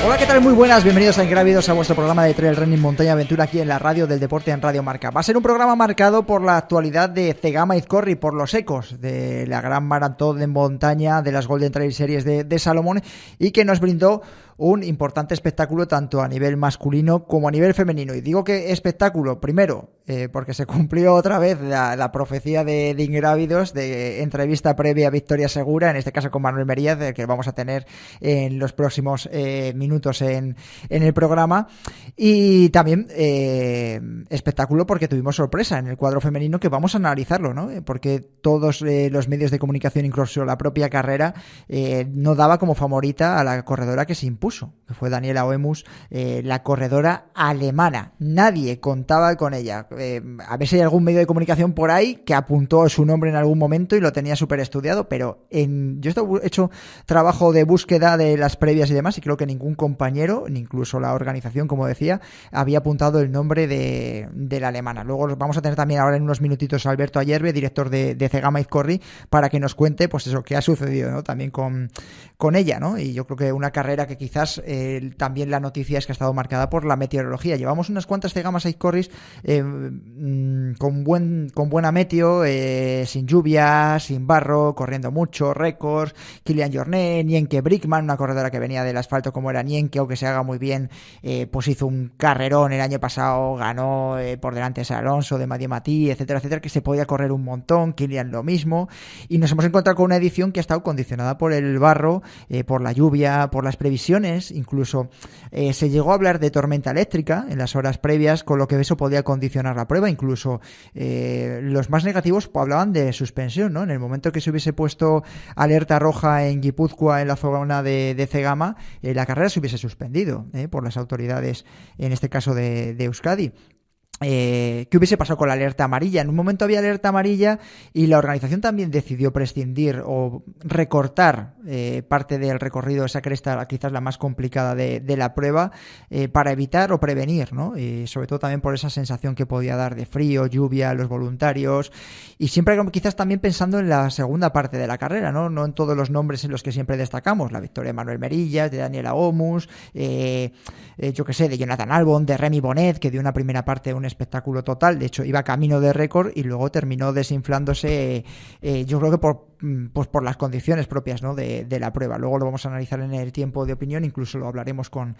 Hola, ¿qué tal? Muy buenas, bienvenidos a Ingrávidos, a vuestro programa de trail running, montaña, aventura aquí en la radio del deporte en Radio Marca. Va a ser un programa marcado por la actualidad de Zegama Izkorri, por los ecos de la gran maratón de montaña de las Golden Trail Series de Salomón, y que nos brindó un importante espectáculo tanto a nivel masculino como a nivel femenino. Y digo que espectáculo, primero, porque se cumplió otra vez la profecía de Ingrávidos, de entrevista previa a victoria segura, en este caso con Manuel Merías, que vamos a tener en los próximos minutos en el programa. Y también espectáculo porque tuvimos sorpresa en el cuadro femenino, que vamos a analizarlo, ¿no? Porque todos los medios de comunicación, incluso la propia carrera, no daba como favorita a la corredora que se impuso, que fue Daniela Oemus, la corredora alemana. Nadie contaba con ella. A ver si hay algún medio de comunicación por ahí que apuntó su nombre en algún momento y lo tenía súper estudiado, pero yo he hecho trabajo de búsqueda de las previas y demás, y creo que ningún compañero, ni incluso la organización, como decía, había apuntado el nombre de la alemana. Luego vamos a tener también ahora en unos minutitos a Alberto Ayerbe, director de Zegama Izkorri, para que nos cuente pues eso, qué ha sucedido, ¿no? También con ella, ¿no? Y yo creo que una carrera que quizás también la noticia es que ha estado marcada por la meteorología. Llevamos unas cuantas Zegamas Izkorris con buena meteo, sin lluvia, sin barro, corriendo mucho, récords, Kilian Jornet, Nienke Brickman, una corredora que venía del asfalto como era Nienke, aunque se haga muy bien, pues hizo un carrerón el año pasado, ganó por delante de Alonso, de Madi Matí, etcétera, etcétera, que se podía correr un montón, Kilian lo mismo, y nos hemos encontrado con una edición que ha estado condicionada por el barro, por la lluvia, por las previsiones, incluso se llegó a hablar de tormenta eléctrica en las horas previas, con lo que eso podía condicionar la prueba. Incluso los más negativos hablaban de suspensión, ¿no? En el momento que se hubiese puesto alerta roja en Guipúzcoa, en la zona de Zegama, la carrera se hubiese suspendido por las autoridades, en este caso de Euskadi. ¿Qué hubiese pasado con la alerta amarilla? En un momento había alerta amarilla y la organización también decidió prescindir o recortar parte del recorrido, esa cresta quizás la más complicada de la prueba, para evitar o prevenir, ¿no? Y sobre todo también por esa sensación que podía dar de frío, lluvia, los voluntarios, y siempre quizás también pensando en la segunda parte de la carrera, ¿no? No en todos los nombres en los que siempre destacamos, la victoria de Manuel Merillas, de Daniela Oemus, yo que sé, de Jonathan Albon, de Remy Bonnet, que dio una primera parte un espectáculo total. De hecho, iba camino de récord y luego terminó desinflándose, yo creo que por las condiciones propias, ¿no? de la prueba. Luego lo vamos a analizar en el tiempo de opinión, incluso lo hablaremos con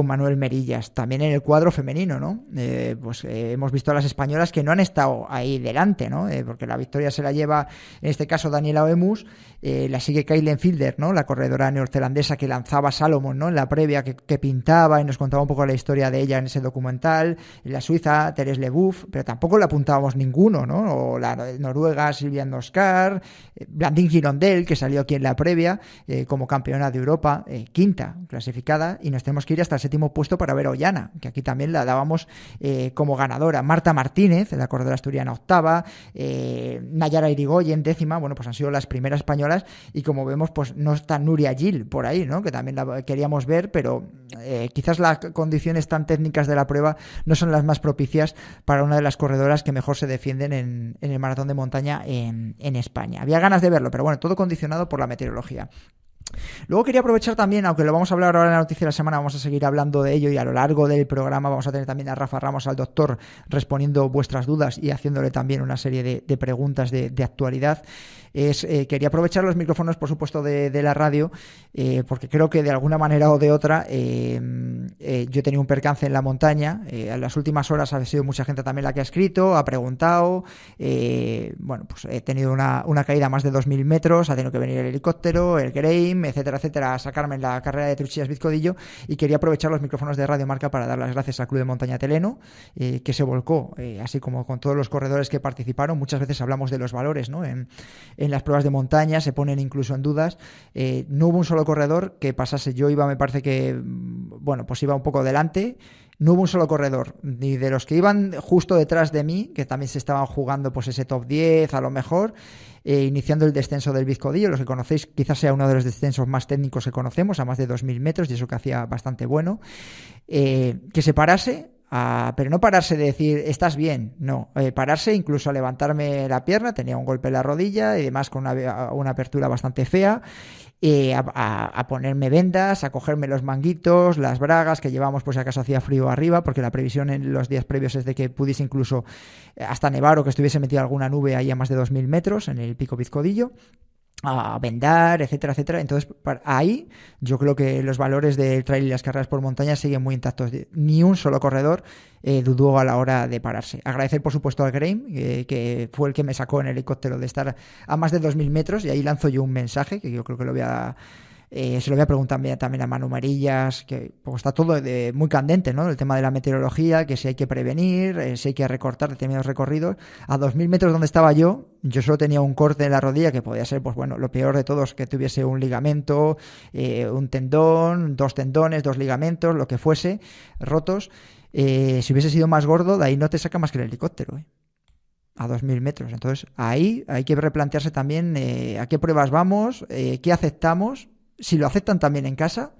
Manuel Merillas. También en el cuadro femenino, ¿no? Hemos visto a las españolas que no han estado ahí delante, ¿no? Porque la victoria se la lleva, en este caso, Daniela Oemus, la sigue Kaylen Fielder, ¿no? La corredora neozelandesa que lanzaba Salomón, ¿no? En la previa, que pintaba y nos contaba un poco la historia de ella en ese documental. La suiza Therese Leboeuf, pero tampoco le apuntábamos ninguno, ¿no? O la noruega Silvia Oskar, Blandine Girondel, que salió aquí en la previa como campeona de Europa, quinta clasificada, y nos tenemos que ir hasta el séptimo puesto para ver a Ollana, que aquí también la dábamos como ganadora. Marta Martínez, la corredora asturiana, octava, Nayara Irigoyen, décima. Bueno, pues han sido las primeras españolas, y como vemos, pues no está Nuria Gil por ahí, ¿no? Que también la queríamos ver, pero quizás las condiciones tan técnicas de la prueba no son las más propicias para una de las corredoras que mejor se defienden en el maratón de montaña en España. Había ganas de verlo, pero bueno, todo condicionado por la meteorología. Luego quería aprovechar también, aunque lo vamos a hablar ahora en la noticia de la semana, vamos a seguir hablando de ello, y a lo largo del programa vamos a tener también a Rafa Ramos, al doctor, respondiendo vuestras dudas y haciéndole también una serie de preguntas de actualidad. Quería aprovechar los micrófonos, por supuesto, de la radio, porque creo que de alguna manera o de otra yo he tenido un percance en la montaña. En las últimas horas ha sido mucha gente también la que ha escrito, ha preguntado. Bueno, pues he tenido una caída a más de 2.000 metros, ha tenido que venir el helicóptero, el Graham, etcétera, etcétera, a sacarme en la carrera de Truchillas Vizcodillo, y quería aprovechar los micrófonos de Radio Marca para dar las gracias al Club de Montaña Teleno, que se volcó, así como con todos los corredores que participaron. Muchas veces hablamos de los valores, ¿no? En las pruebas de montaña se ponen incluso en dudas. No hubo un solo corredor que pasase. Yo iba, me parece que, bueno, pues iba un poco delante. No hubo un solo corredor, ni de los que iban justo detrás de mí, que también se estaban jugando pues ese top 10 a lo mejor, iniciando el descenso del Vizcodillo. Los que conocéis, quizás sea uno de los descensos más técnicos que conocemos, a más de 2.000 metros, y eso que hacía bastante bueno. Que se parase pero no pararse de decir, estás bien, no, pararse incluso a levantarme la pierna, tenía un golpe en la rodilla y demás con una apertura bastante fea, a ponerme vendas, a cogerme los manguitos, las bragas que llevamos por si acaso hacía frío arriba, porque la previsión en los días previos es de que pudiese incluso hasta nevar o que estuviese metida alguna nube ahí a más de 2.000 metros en el pico Vizcodillo, a vendar, etcétera, etcétera. Entonces, ahí yo creo que los valores del trail y las carreras por montaña siguen muy intactos. Ni un solo corredor dudó a la hora de pararse. Agradecer, por supuesto, al Graeme, que fue el que me sacó en el helicóptero de estar a más de 2.000 metros, y ahí lanzo yo un mensaje que yo creo que se lo voy a preguntar también a Manu Marillas, que pues, está todo muy candente, ¿no? El tema de la meteorología, que si hay que prevenir, si hay que recortar determinados recorridos. A 2.000 metros donde estaba yo solo tenía un corte en la rodilla que podía ser, pues bueno, lo peor de todos, que tuviese un ligamento, un tendón, 2 tendones, 2 ligamentos, lo que fuese, rotos. Si hubiese sido más gordo, de ahí no te saca más que el helicóptero, a 2.000 metros. Entonces, ahí hay que replantearse también a qué pruebas vamos, qué aceptamos, si lo aceptan también en casa,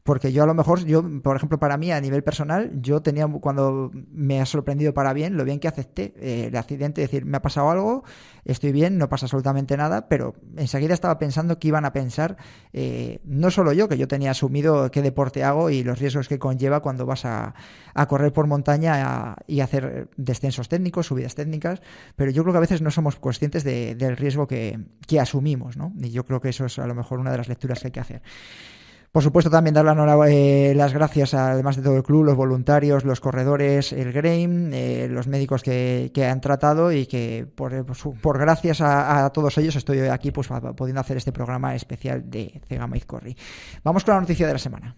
porque yo a lo mejor, por ejemplo, para mí a nivel personal, yo tenía, cuando me ha sorprendido para bien, lo bien que acepté el accidente, decir, me ha pasado algo, estoy bien, no pasa absolutamente nada, pero enseguida estaba pensando qué iban a pensar, no solo yo, que yo tenía asumido qué deporte hago y los riesgos que conlleva cuando vas a correr por montaña y hacer descensos técnicos, subidas técnicas, pero yo creo que a veces no somos conscientes del riesgo que asumimos, ¿no? Y yo creo que eso es a lo mejor una de las lecturas que hay que hacer. Por supuesto, también dar las gracias, además de todo el club, los voluntarios, los corredores, el Graeme, los médicos que han tratado, y que por gracias a todos ellos estoy aquí pues pudiendo hacer este programa especial de Zegama Izkorri. Vamos con la noticia de la semana.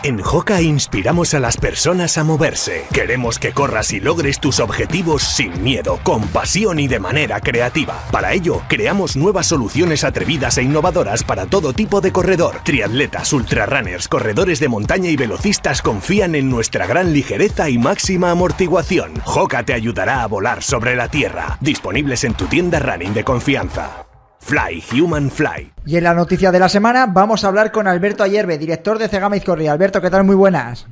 En Hoka inspiramos a las personas a moverse. Queremos que corras y logres tus objetivos sin miedo, con pasión y de manera creativa. Para ello, creamos nuevas soluciones atrevidas e innovadoras para todo tipo de corredor. Triatletas, ultrarrunners, corredores de montaña y velocistas confían en nuestra gran ligereza y máxima amortiguación. Hoka te ayudará a volar sobre la tierra. Disponibles en tu tienda running de confianza. Fly, Human Fly. Y en la noticia de la semana vamos a hablar con Alberto Ayerbe, director de Zegama Izkorri. Alberto, ¿qué tal? Muy buenas.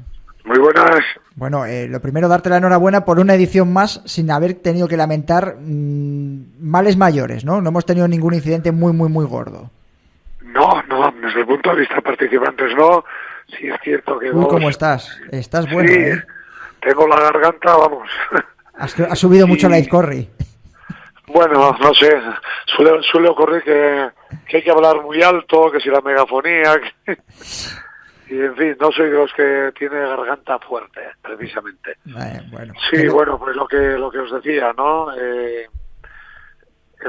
Muy buenas. Bueno, lo primero, darte la enhorabuena por una edición más sin haber tenido que lamentar males mayores, ¿no? No hemos tenido ningún incidente muy gordo. No, desde el punto de vista de participantes no. Sí es cierto que... ¿Cómo estás? Estás bueno, sí, tengo la garganta, vamos. Has subido mucho la Izkorri. Bueno, no sé, suele ocurrir que hay que hablar muy alto, que si la megafonía, y en fin, no soy de los que tiene garganta fuerte, precisamente. Bueno, sí, pero... bueno, pues lo que os decía, ¿no? El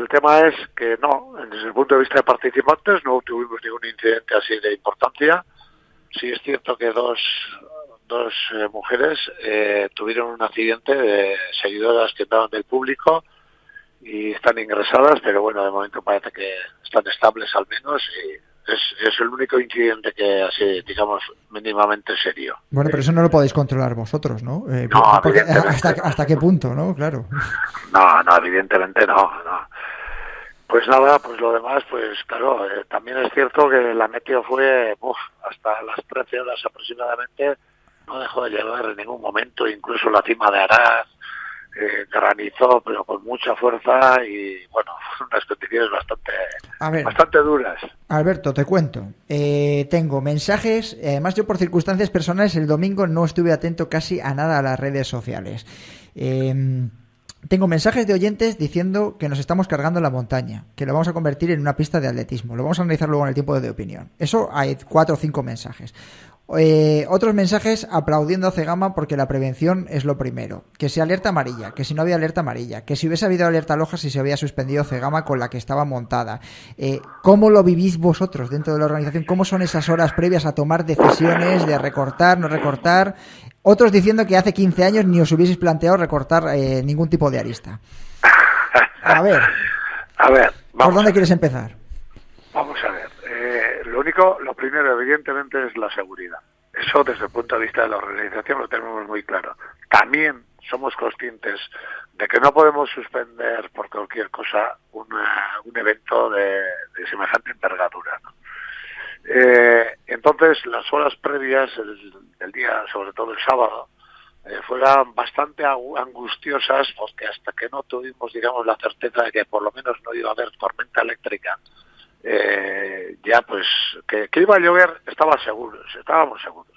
tema es que no, desde el punto de vista de participantes no tuvimos ningún incidente así de importancia. Sí es cierto que dos mujeres tuvieron un accidente de seguidoras que estaban del público y están ingresadas, pero bueno, de momento parece que están estables al menos, y es el único incidente que así, digamos, mínimamente serio. Bueno, pero eso no lo podéis controlar vosotros, ¿no? No, evidentemente. ¿Hasta qué punto, no? Claro. No, evidentemente no. Pues nada, pues lo demás, pues claro, también es cierto que la meteo fue hasta las 13 horas aproximadamente, no dejó de llover en ningún momento, incluso la cima de Araz granizó, pero con mucha fuerza, y bueno, unas condiciones bastante duras. Alberto, te cuento. Tengo mensajes, además yo por circunstancias personales el domingo no estuve atento casi a nada a las redes sociales. Tengo mensajes de oyentes diciendo que nos estamos cargando la montaña, que lo vamos a convertir en una pista de atletismo. Lo vamos a analizar luego en el tiempo de opinión. Eso hay 4 o 5 mensajes. Otros mensajes aplaudiendo a Zegama porque la prevención es lo primero. Que si alerta amarilla, que si no había alerta amarilla, que si hubiese habido alerta roja si se había suspendido Zegama con la que estaba montada. ¿Cómo lo vivís vosotros dentro de la organización? ¿Cómo son esas horas previas a tomar decisiones de recortar, no recortar? Otros diciendo que hace 15 años ni os hubieseis planteado recortar ningún tipo de arista. A ver, ¿por dónde quieres empezar? Vamos a ver. Lo primero, evidentemente, es la seguridad. Eso, desde el punto de vista de la organización, lo tenemos muy claro. También somos conscientes de que no podemos suspender por cualquier cosa un evento de semejante envergadura, ¿no? Entonces, las horas previas, el día, sobre todo el sábado, fueran bastante angustiosas, porque hasta que no tuvimos, digamos, la certeza de que por lo menos no iba a haber tormenta eléctrica, ya pues que iba a llover estábamos seguros.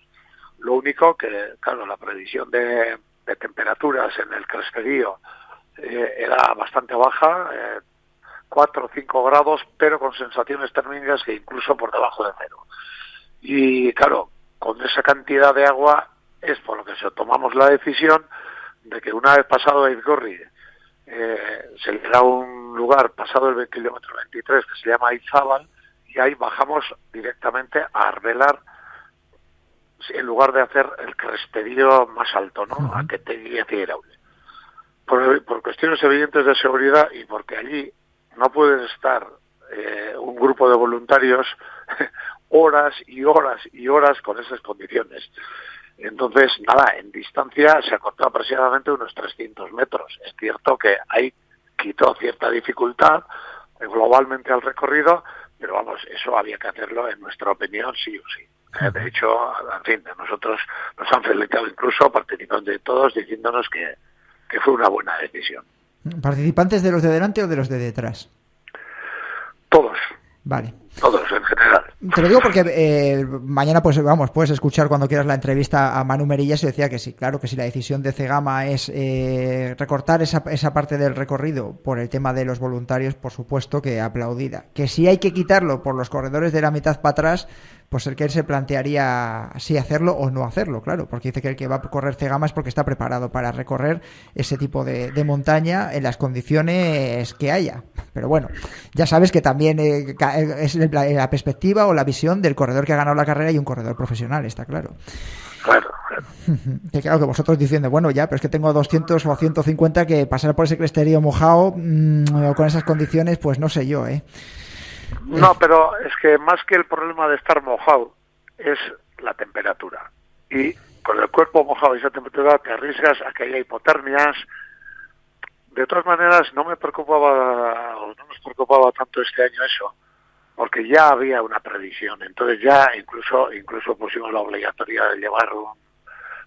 Lo único que, claro, la previsión de temperaturas en el cresterío era bastante baja, 4 o 5 grados, pero con sensaciones térmicas que incluso por debajo de cero. Y claro, con esa cantidad de agua es por lo que tomamos la decisión de que una vez pasado Aizgorri, se le da un lugar pasado el kilómetro 23 que se llama Izábal, y ahí bajamos directamente a Arbelar en lugar de hacer el cresterío más alto, ¿no? A Ketegui y a Tiraule. Por cuestiones evidentes de seguridad y porque allí no pueden estar un grupo de voluntarios horas y horas y horas con esas condiciones. Entonces, nada, en distancia se acortó aproximadamente unos 300 metros. Es cierto que ahí quitó cierta dificultad globalmente al recorrido, pero vamos, eso había que hacerlo, en nuestra opinión, sí o sí. De hecho, en fin, nosotros nos han felicitado incluso participantes de todos diciéndonos que fue una buena decisión. ¿Participantes de los de delante o de los de detrás? Todos. Vale. Todos en general. Te lo digo porque mañana pues vamos, puedes escuchar cuando quieras la entrevista a Manu Merillas y decía que sí, claro que si la decisión de Cegama es recortar esa parte del recorrido por el tema de los voluntarios, por supuesto que aplaudida. Que si hay que quitarlo por los corredores de la mitad para atrás, pues el que él se plantearía si hacerlo o no hacerlo, claro, porque dice que el que va a correr Cegama es porque está preparado para recorrer ese tipo de montaña en las condiciones que haya. Pero bueno, ya sabes que también es la perspectiva o la visión del corredor que ha ganado la carrera y un corredor profesional, está claro. Claro. Que claro, que vosotros diciendo, bueno, ya, pero es que tengo 200 o 150 que pasar por ese cresterío mojado con esas condiciones, pues no sé yo, No, pero es que más que el problema de estar mojado es la temperatura. Y con el cuerpo mojado y esa temperatura te arriesgas a que haya hipotermias. De todas maneras, no nos preocupaba tanto este año eso, porque ya había una previsión. Entonces ya incluso pusimos la obligatoriedad de llevar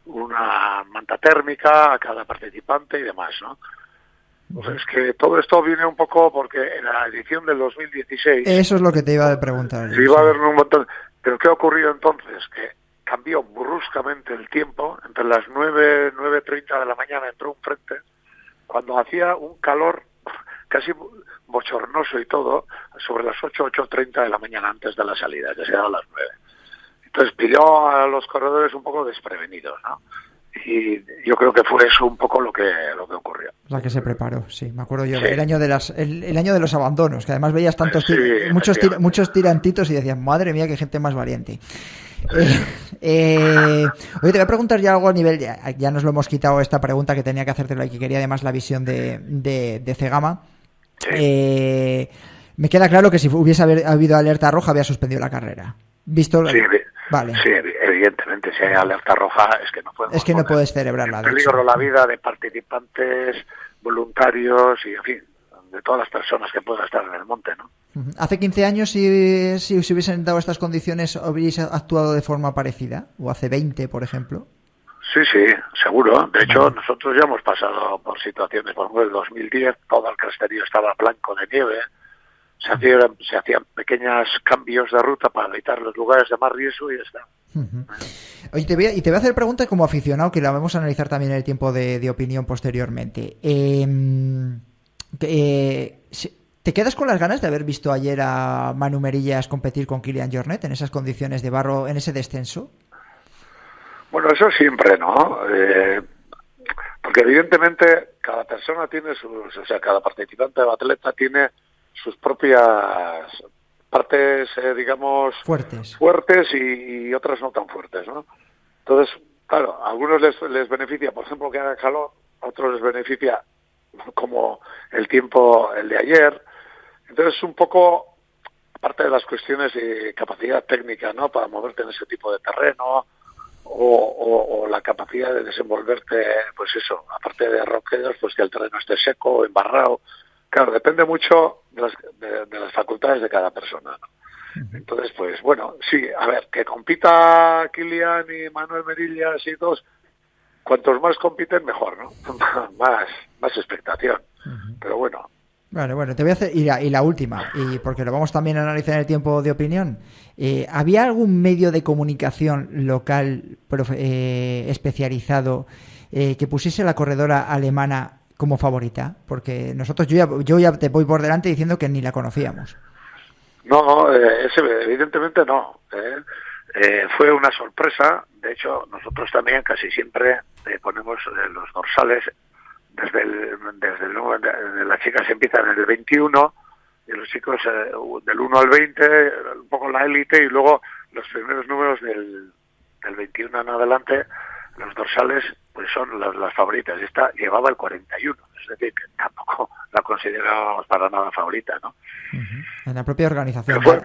una manta térmica a cada participante y demás, ¿no? Pues es que todo esto viene un poco porque en la edición del 2016... Eso es lo que te iba a preguntar. Iba a haber un montón... Pero ¿qué ocurrió entonces? Que cambió bruscamente el tiempo. Entre las 9:30 de la mañana entró un frente, cuando hacía un calor casi bochornoso y todo, sobre las 8:30 de la mañana antes de la salida, que será a las 9. Entonces pilló a los corredores un poco desprevenidos, ¿no? Y yo creo que fue eso un poco lo que ocurrió. La que se preparó, sí, me acuerdo yo, sí. el año de los abandonos, que además veías tantos muchos tirantitos y decías, madre mía, qué gente más valiente. Oye, te voy a preguntar ya algo a nivel, ya nos lo hemos quitado esta pregunta que tenía que hacerte y que quería además la visión de Cegama. Sí. Me queda claro que si hubiese habido alerta roja había suspendido la carrera. ¿Visto? Sí, vale. Sí, evidentemente, si hay alerta roja es que no podemos. Es que no puedes celebrarla. En peligro la vida de participantes, voluntarios y, en fin, de todas las personas que puedan estar en el monte, ¿no? ¿Hace 15 años, si se hubiesen dado estas condiciones, habríais actuado de forma parecida? ¿O hace 20, por ejemplo? Sí, seguro. De hecho, nosotros ya hemos pasado por situaciones, por ejemplo, en el 2010 todo el cresterío estaba blanco de nieve. Se hacían pequeños cambios de ruta para evitar los lugares de más riesgo y ya está. Oye, te voy a hacer pregunta como aficionado, que la vamos a analizar también en el tiempo de opinión posteriormente. ¿Te quedas con las ganas de haber visto ayer a Manu Merillas competir con Kilian Jornet en esas condiciones de barro, en ese descenso? Bueno, eso siempre, ¿no? Porque evidentemente cada persona tiene cada participante o atleta tiene sus propias partes, digamos, fuertes y otras no tan fuertes, ¿no? Entonces, claro, a algunos les beneficia, por ejemplo, que haga calor, a otros les beneficia como el tiempo, el de ayer. Entonces, un poco, aparte de las cuestiones de capacidad técnica, ¿no?, para moverte en ese tipo de terreno, o la capacidad de desenvolverte, pues eso, aparte de roquedos, pues que el terreno esté seco o embarrado. Claro, depende mucho de las facultades de cada persona, ¿no? Entonces, pues bueno, sí, a ver, que compita Kilian y Manuel Merillas y todos, cuantos más compiten, mejor, ¿no? más expectación. Pero bueno. Vale, bueno, te voy a hacer y la última, y porque lo vamos también a analizar en el tiempo de opinión. ¿Había algún medio de comunicación local especializado que pusiese la corredora alemana como favorita? Porque nosotros, yo ya te voy por delante diciendo que ni la conocíamos. No, evidentemente no. Fue una sorpresa. De hecho, nosotros también casi siempre ponemos los dorsales las chicas empiezan en el 21 y los chicos del 1 al 20, un poco la élite, y luego los primeros números del 21 en adelante, los dorsales pues son las favoritas. Esta llevaba el 41, es decir, que tampoco la considerábamos para nada favorita, ¿no? En la propia organización. Fue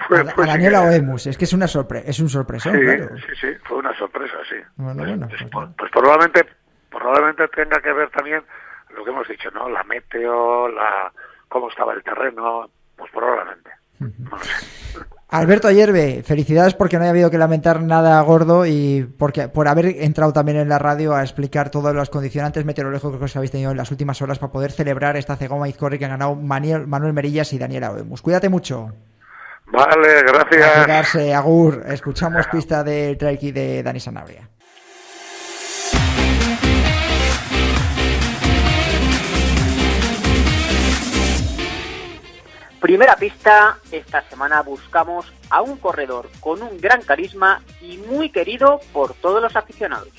Daniela Oemus, es que es un sorpresón, sí, claro. Sí, fue una sorpresa, sí. Bueno, pues probablemente tenga que ver también lo que hemos dicho, ¿no? La meteo, cómo estaba el terreno, pues probablemente. No sé. Alberto Ayerbe, felicidades porque no haya habido que lamentar nada gordo y por haber entrado también en la radio a explicar todos los condicionantes meteorológicos que habéis tenido en las últimas horas para poder celebrar esta Zegoma Izcorri que han ganado Manuel Merillas y Daniela Oemus. Cuídate mucho. Vale, gracias. A quedarse, agur. Escuchamos pista del Trail Kit de Dani Sanabria. Primera pista, esta semana buscamos a un corredor con un gran carisma y muy querido por todos los aficionados.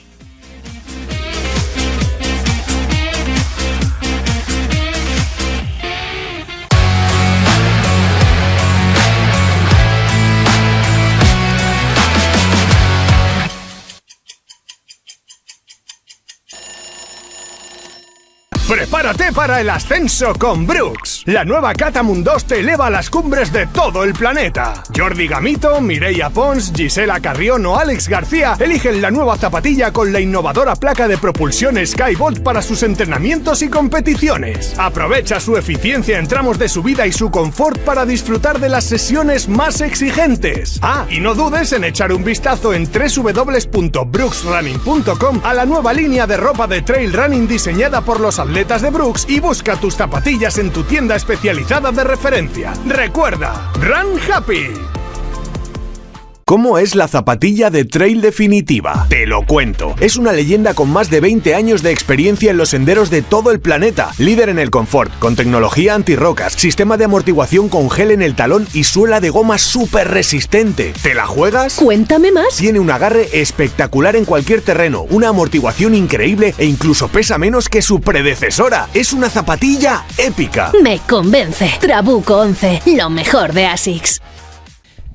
Prepárate para el ascenso con Brooks. La nueva Catamount 2 te eleva a las cumbres de todo el planeta. Jordi Gamito, Mireia Pons, Gisela Carrión o Alex García eligen la nueva zapatilla con la innovadora placa de propulsión Skybolt para sus entrenamientos y competiciones. Aprovecha su eficiencia en tramos de subida y su confort para disfrutar de las sesiones más exigentes. Y no dudes en echar un vistazo en www.brooksrunning.com a la nueva línea de ropa de trail running diseñada por los atletas de Brooks y busca tus zapatillas en tu tienda especializada de referencia. Recuerda, Run Happy. ¿Cómo es la zapatilla de trail definitiva? Te lo cuento. Es una leyenda con más de 20 años de experiencia en los senderos de todo el planeta. Líder en el confort, con tecnología antirrocas, sistema de amortiguación con gel en el talón y suela de goma súper resistente. ¿Te la juegas? Cuéntame más. Tiene un agarre espectacular en cualquier terreno, una amortiguación increíble e incluso pesa menos que su predecesora. Es una zapatilla épica. Me convence. Trabuco 11, lo mejor de ASICS.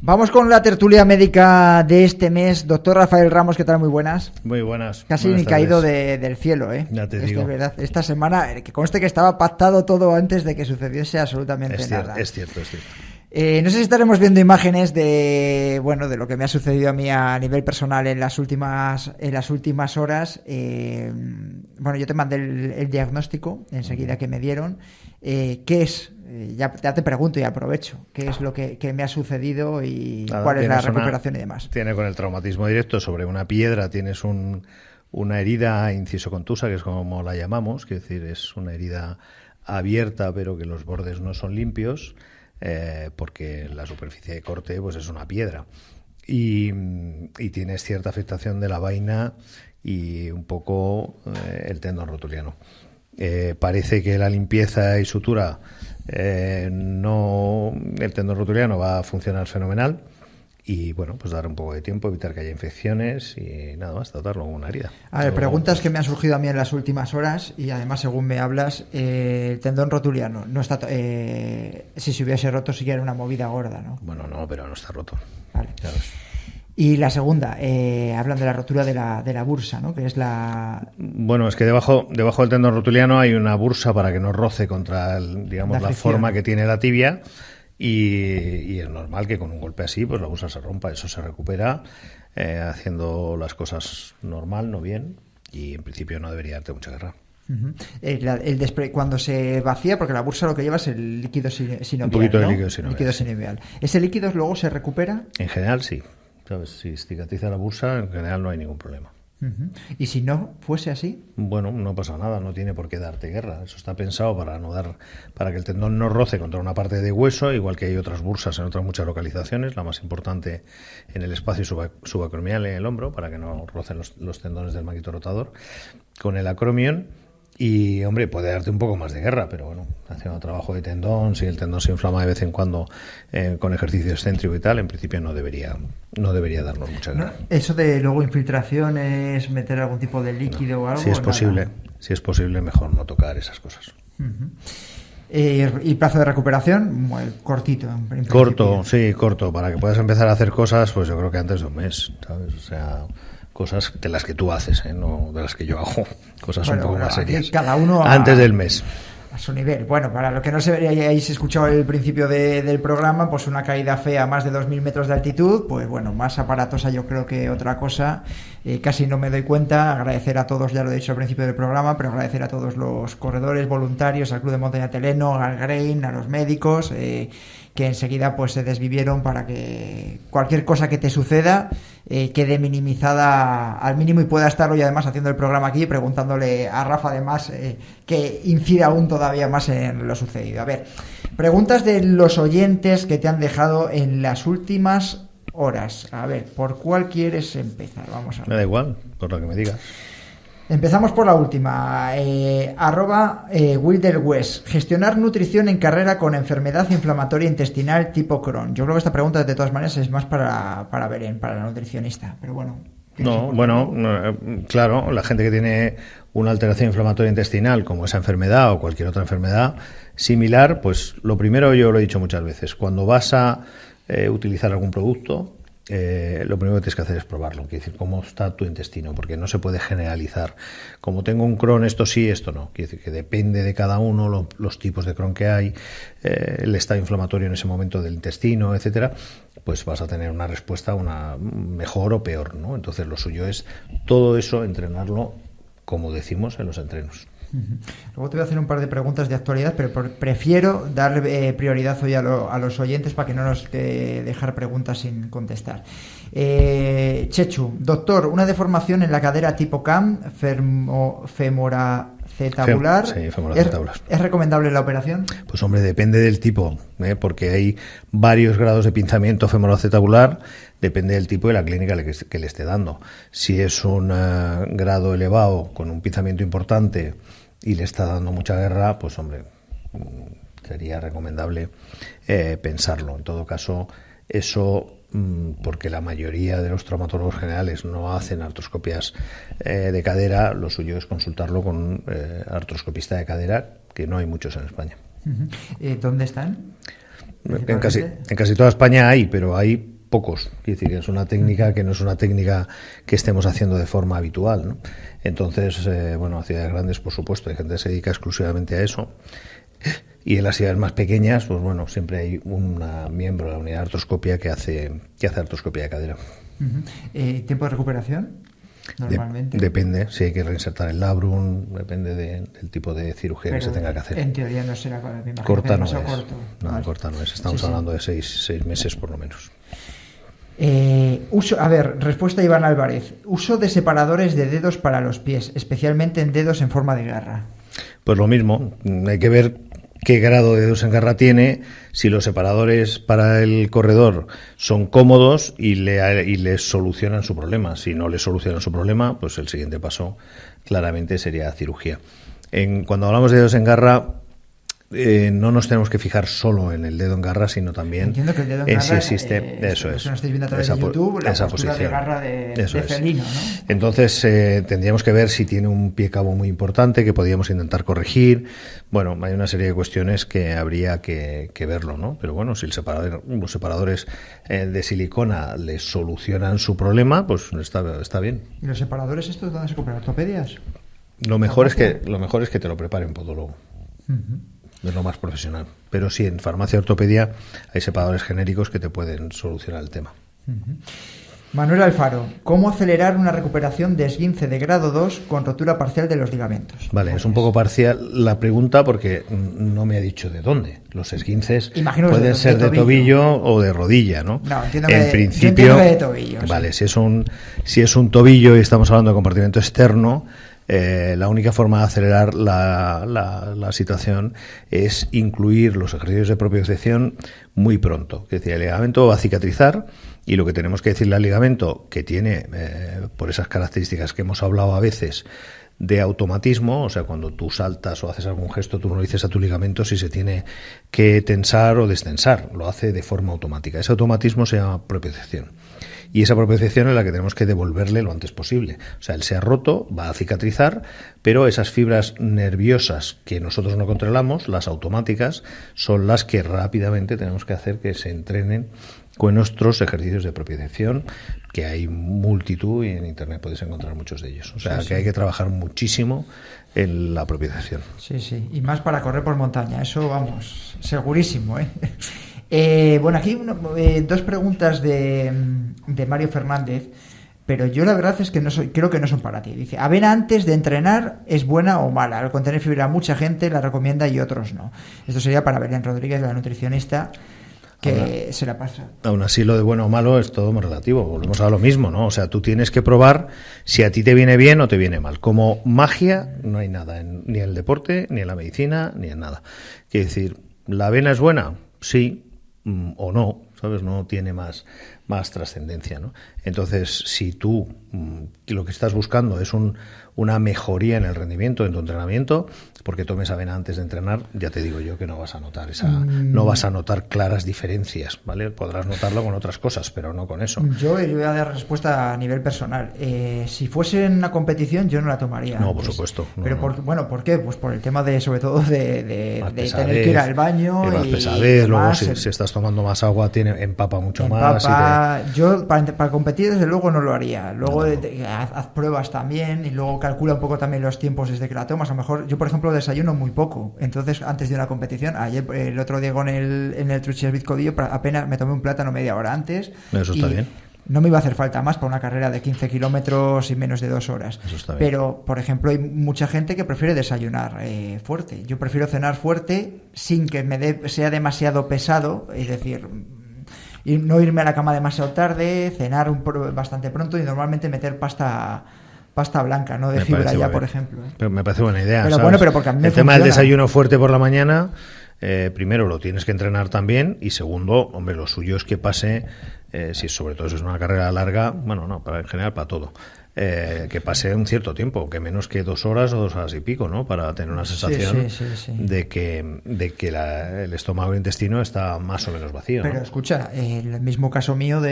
Vamos con la tertulia médica de este mes. Doctor Rafael Ramos, ¿qué tal? Muy buenas. Muy buenas. Casi buenas ni caído del cielo, ¿eh? Ya te digo. Es verdad. Esta semana, que conste que estaba pactado todo antes de que sucediese absolutamente nada. Es cierto. No sé si estaremos viendo imágenes de lo que me ha sucedido a mí a nivel personal en las últimas horas. Yo te mandé el diagnóstico enseguida que me dieron. ¿Qué es? Ya te pregunto y aprovecho. ¿Qué es lo que me ha sucedido y cuál es la recuperación y demás? Tiene con el traumatismo directo sobre una piedra, tienes una herida inciso-contusa, que es como la llamamos, que es decir, es una herida abierta pero que los bordes no son limpios. Porque la superficie de corte pues es una piedra y tienes cierta afectación de la vaina y un poco el tendón rotuliano. Parece que la limpieza y sutura el tendón rotuliano va a funcionar fenomenal y pues dar un poco de tiempo, evitar que haya infecciones y nada más, tratarlo como una herida. A ver, preguntas que me han surgido a mí en las últimas horas y además según me hablas, el tendón rotuliano no está, si se hubiese roto sí que era una movida gorda, ¿no? Bueno, no, pero no está roto. Vale. Claro. Y la segunda, hablan de la rotura de la bursa, ¿no? Que es la... Bueno, es que debajo del tendón rotuliano hay una bursa para que no roce contra la forma que tiene la tibia. Y es normal que con un golpe así pues la bursa se rompa. Eso se recupera haciendo las cosas normal, no bien, y en principio no debería darte mucha guerra. Uh-huh. Cuando se vacía, porque la bursa lo que lleva es el líquido sinovial, un poquito de ¿no? líquido sinovial. ¿Ese líquido luego se recupera? En general sí. ¿Sabes? Si cicatriza la bursa, en general no hay ningún problema. ¿Y si no fuese así? Bueno, no pasa nada, no tiene por qué darte guerra. Eso está pensado para que el tendón no roce contra una parte de hueso, igual que hay otras bursas en otras muchas localizaciones, la más importante en el espacio subacromial en el hombro, para que no rocen los tendones del manguito rotador, con el acromion. Y, hombre, puede darte un poco más de guerra, pero bueno, haciendo trabajo de tendón, si el tendón se inflama de vez en cuando con ejercicio excéntrico y tal, en principio no debería darnos mucha guerra. ¿Eso de luego infiltraciones, meter algún tipo de líquido o algo? Si es posible, mejor no tocar esas cosas. ¿Y plazo de recuperación? Muy cortito. Corto, para que puedas empezar a hacer cosas, pues yo creo que antes de un mes, ¿sabes? O sea, cosas de las que tú haces, no de las que yo hago, cosas un poco más serias. Cada uno antes del mes. A su nivel. Bueno, para lo que no se hayáis escuchado el principio del programa, pues una caída fea a más de 2.000 metros de altitud, pues bueno, más aparatosa yo creo que otra cosa. Casi no me doy cuenta. Agradecer a todos, ya lo he dicho al principio del programa, pero agradecer a todos los corredores voluntarios, al Club de Montaña Teleno, al Grain, a los médicos, que enseguida pues se desvivieron para que cualquier cosa que te suceda quede minimizada al mínimo y pueda estar hoy además haciendo el programa aquí, preguntándole a Rafa además que incida aún todavía más en lo sucedido. A ver, preguntas de los oyentes que te han dejado en las últimas horas. A ver, ¿por cuál quieres empezar? Vamos a ver. Me da igual, por lo que me digas. Empezamos por la última. @Wilderwest. Gestionar nutrición en carrera con enfermedad inflamatoria intestinal tipo Crohn. Yo creo que esta pregunta de todas maneras es más para Belén, para la nutricionista. Pero bueno. Claro, la gente que tiene una alteración inflamatoria intestinal, como esa enfermedad o cualquier otra enfermedad similar, pues lo primero, yo lo he dicho muchas veces, cuando vas a utilizar algún producto, lo primero que tienes que hacer es probarlo, quiere decir cómo está tu intestino, porque no se puede generalizar. Como tengo un Crohn, esto sí, esto no. Quiere decir que depende de cada uno, los tipos de Crohn que hay, el estado inflamatorio en ese momento del intestino, etcétera, pues vas a tener una respuesta una mejor o peor, ¿no? Entonces lo suyo es todo eso entrenarlo, como decimos, en los entrenos. Luego te voy a hacer un par de preguntas de actualidad, pero prefiero darle prioridad hoy a los oyentes para que no nos dejar preguntas sin contestar. Chechu, doctor, una deformación en la cadera tipo CAM, femoracetabular. Sí, femoracetabular. ¿Es recomendable la operación? Pues hombre, depende del tipo, porque hay varios grados de pinzamiento femoracetabular, depende del tipo y la clínica que le esté dando. Si es un grado elevado con un pinzamiento importante y le está dando mucha guerra, pues hombre, sería recomendable pensarlo. En todo caso, eso, porque la mayoría de los traumatólogos generales no hacen artroscopias de cadera, lo suyo es consultarlo con un artroscopista de cadera, que no hay muchos en España. ¿Dónde están? En casi toda España hay, pero hay pocos. Quiere decir que es una técnica que no es una técnica que estemos haciendo de forma habitual, ¿no? Entonces, a ciudades grandes, por supuesto, hay gente que se dedica exclusivamente a eso. Y en las ciudades más pequeñas, pues bueno, siempre hay un miembro de la unidad de artroscopia que hace artroscopia de cadera. ¿Tiempo de recuperación? Normalmente. Depende, si hay que reinsertar el labrum, depende del tipo de cirugía que se tenga que hacer. En teoría no será corta, no es. Corta no es. Estamos hablando de 6 meses por lo menos. Respuesta a Iván Álvarez. Uso de separadores de dedos para los pies, especialmente en dedos en forma de garra. Pues lo mismo, hay que ver qué grado de dedos en garra tiene, si los separadores para el corredor son cómodos y le solucionan su problema. Si no le solucionan su problema, pues el siguiente paso claramente sería cirugía. Cuando hablamos de dedos en garra, no nos tenemos que fijar solo en el dedo en garra, sino también en si existe esa posición de garra de felino, ¿no? Entonces tendríamos que ver si tiene un pie cabo muy importante que podríamos intentar corregir. Bueno, hay una serie de cuestiones que habría que verlo, ¿no? Pero bueno, si los separadores de silicona les solucionan su problema, pues está bien. ¿Y los separadores estos dónde se compran? ¿Ortopedias? Lo mejor es que te lo prepare un podólogo. Es lo más profesional. Pero sí, en farmacia ortopedia hay separadores genéricos que te pueden solucionar el tema. Manuel Alfaro, ¿cómo acelerar una recuperación de esguince de grado 2 con rotura parcial de los ligamentos? Vale, es un poco parcial la pregunta porque no me ha dicho de dónde. Los esguinces pueden ser de tobillo o de rodilla, ¿no? No, entiendo en que, principio, de tobillo. Vale, sí. si es un tobillo y estamos hablando de compartimento externo, la única forma de acelerar la situación es incluir los ejercicios de propiocepción muy pronto. Es decir, el ligamento va a cicatrizar y lo que tenemos que decirle al ligamento, que tiene, por esas características que hemos hablado a veces, de automatismo, o sea, cuando tú saltas o haces algún gesto, tú no le dices a tu ligamento si se tiene que tensar o destensar, lo hace de forma automática. Ese automatismo se llama propiocepción. Y esa propiocepción es la que tenemos que devolverle lo antes posible. O sea, él se ha roto, va a cicatrizar, pero esas fibras nerviosas que nosotros no controlamos, las automáticas, son las que rápidamente tenemos que hacer que se entrenen con nuestros ejercicios de propiocepción, que hay multitud y en Internet podéis encontrar muchos de ellos. O sea, que hay que trabajar muchísimo en la propiocepción. Sí, sí. Y más para correr por montaña. Eso, vamos, segurísimo, ¿eh? Bueno, aquí dos preguntas de Mario Fernández, pero yo la verdad es que creo que no son para ti. Dice, ¿avena antes de entrenar es buena o mala? Al contener fibra mucha gente la recomienda y otros no. Esto sería para Belén Rodríguez, la nutricionista, que se la pasa. Aún así, lo de bueno o malo es todo muy relativo. Volvemos a lo mismo, ¿no? O sea, tú tienes que probar si a ti te viene bien o te viene mal. Como magia no hay nada, ni en el deporte, ni en la medicina, ni en nada. Quiere decir, ¿la avena es buena? Sí o no, ¿sabes? No tiene más trascendencia, ¿no? Entonces, si tú lo que estás buscando es una mejoría en el rendimiento, en tu entrenamiento, porque tomes avena antes de entrenar, ya te digo yo que no vas a notar no vas a notar claras diferencias, ¿vale? Podrás notarlo con otras cosas, pero no con eso. Yo voy a dar respuesta a nivel personal. Si fuese en una competición, yo no la tomaría. No, por supuesto. Pero ¿por qué? Pues por el tema sobre todo de tener que ir al baño y pesadez, luego si estás tomando más agua empapa mucho más. Yo para competir desde luego no lo haría. Luego haz pruebas también y luego calcula un poco también los tiempos desde que la tomas. A lo mejor yo, por ejemplo, desayuno muy poco. Entonces, antes de una competición, ayer, el otro día en el Truchas Bizcodillo, apenas me tomé un plátano media hora antes. Eso está bien. No me iba a hacer falta más para una carrera de 15 kilómetros y menos de 2 horas. Eso está bien. Pero, por ejemplo, hay mucha gente que prefiere desayunar fuerte. Yo prefiero cenar fuerte sin que sea demasiado pesado, es decir, y no irme a la cama demasiado tarde, cenar bastante pronto y normalmente meter pasta blanca, no de fibra ya, por ejemplo. Pero me parece buena idea. Pero ¿sabes? bueno, pero porque a mí me tema del desayuno fuerte por la mañana, primero lo tienes que entrenar también y segundo, hombre, lo suyo es que pase, sobre todo si es una carrera larga, bueno, no, en general para todo. Que pase un cierto tiempo, que menos que 2 horas o 2 horas y pico, ¿no? Para tener una sensación de que el estómago y el intestino está más o menos vacío. Pero ¿no? escucha, el mismo caso mío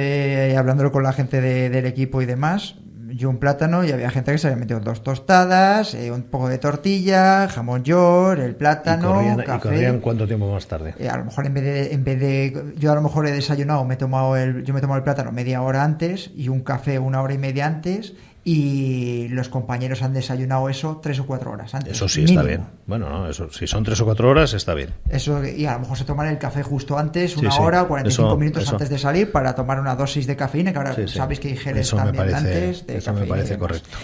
hablándolo con la gente del equipo y demás, yo un plátano y había gente que se había metido 2 tostadas, un poco de tortilla, jamón york, el plátano, café. ¿Y corrían cuánto tiempo más tarde? A lo mejor en vez de yo a lo mejor he desayunado, me he tomado el plátano media hora antes y un café 1 hora y media antes. Y los compañeros han desayunado eso 3 o 4 horas antes. Eso sí, mínimo. Está bien. Bueno, no, eso si son 3 o 4 horas está bien. Eso, y a lo mejor se toman el café justo antes, una hora, 45 minutos antes de salir para tomar una dosis de cafeína, que ahora sabéis que hay geles también antes de eso me parece correcto.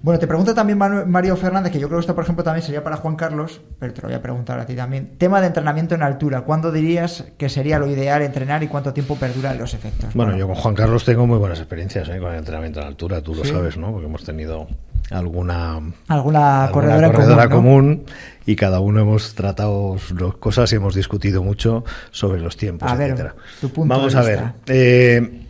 Bueno, te pregunta también Mario Fernández, que yo creo que esto, por ejemplo, también sería para Juan Carlos, pero te lo voy a preguntar a ti también. Tema de entrenamiento en altura. ¿Cuándo dirías que sería lo ideal entrenar y cuánto tiempo perduran los efectos? Bueno, yo con Juan Carlos tengo muy buenas experiencias con el entrenamiento en altura, tú lo sabes, ¿no? Porque hemos tenido alguna corredora común y cada uno hemos tratado cosas y hemos discutido mucho sobre los tiempos, etcétera. Vamos a ver.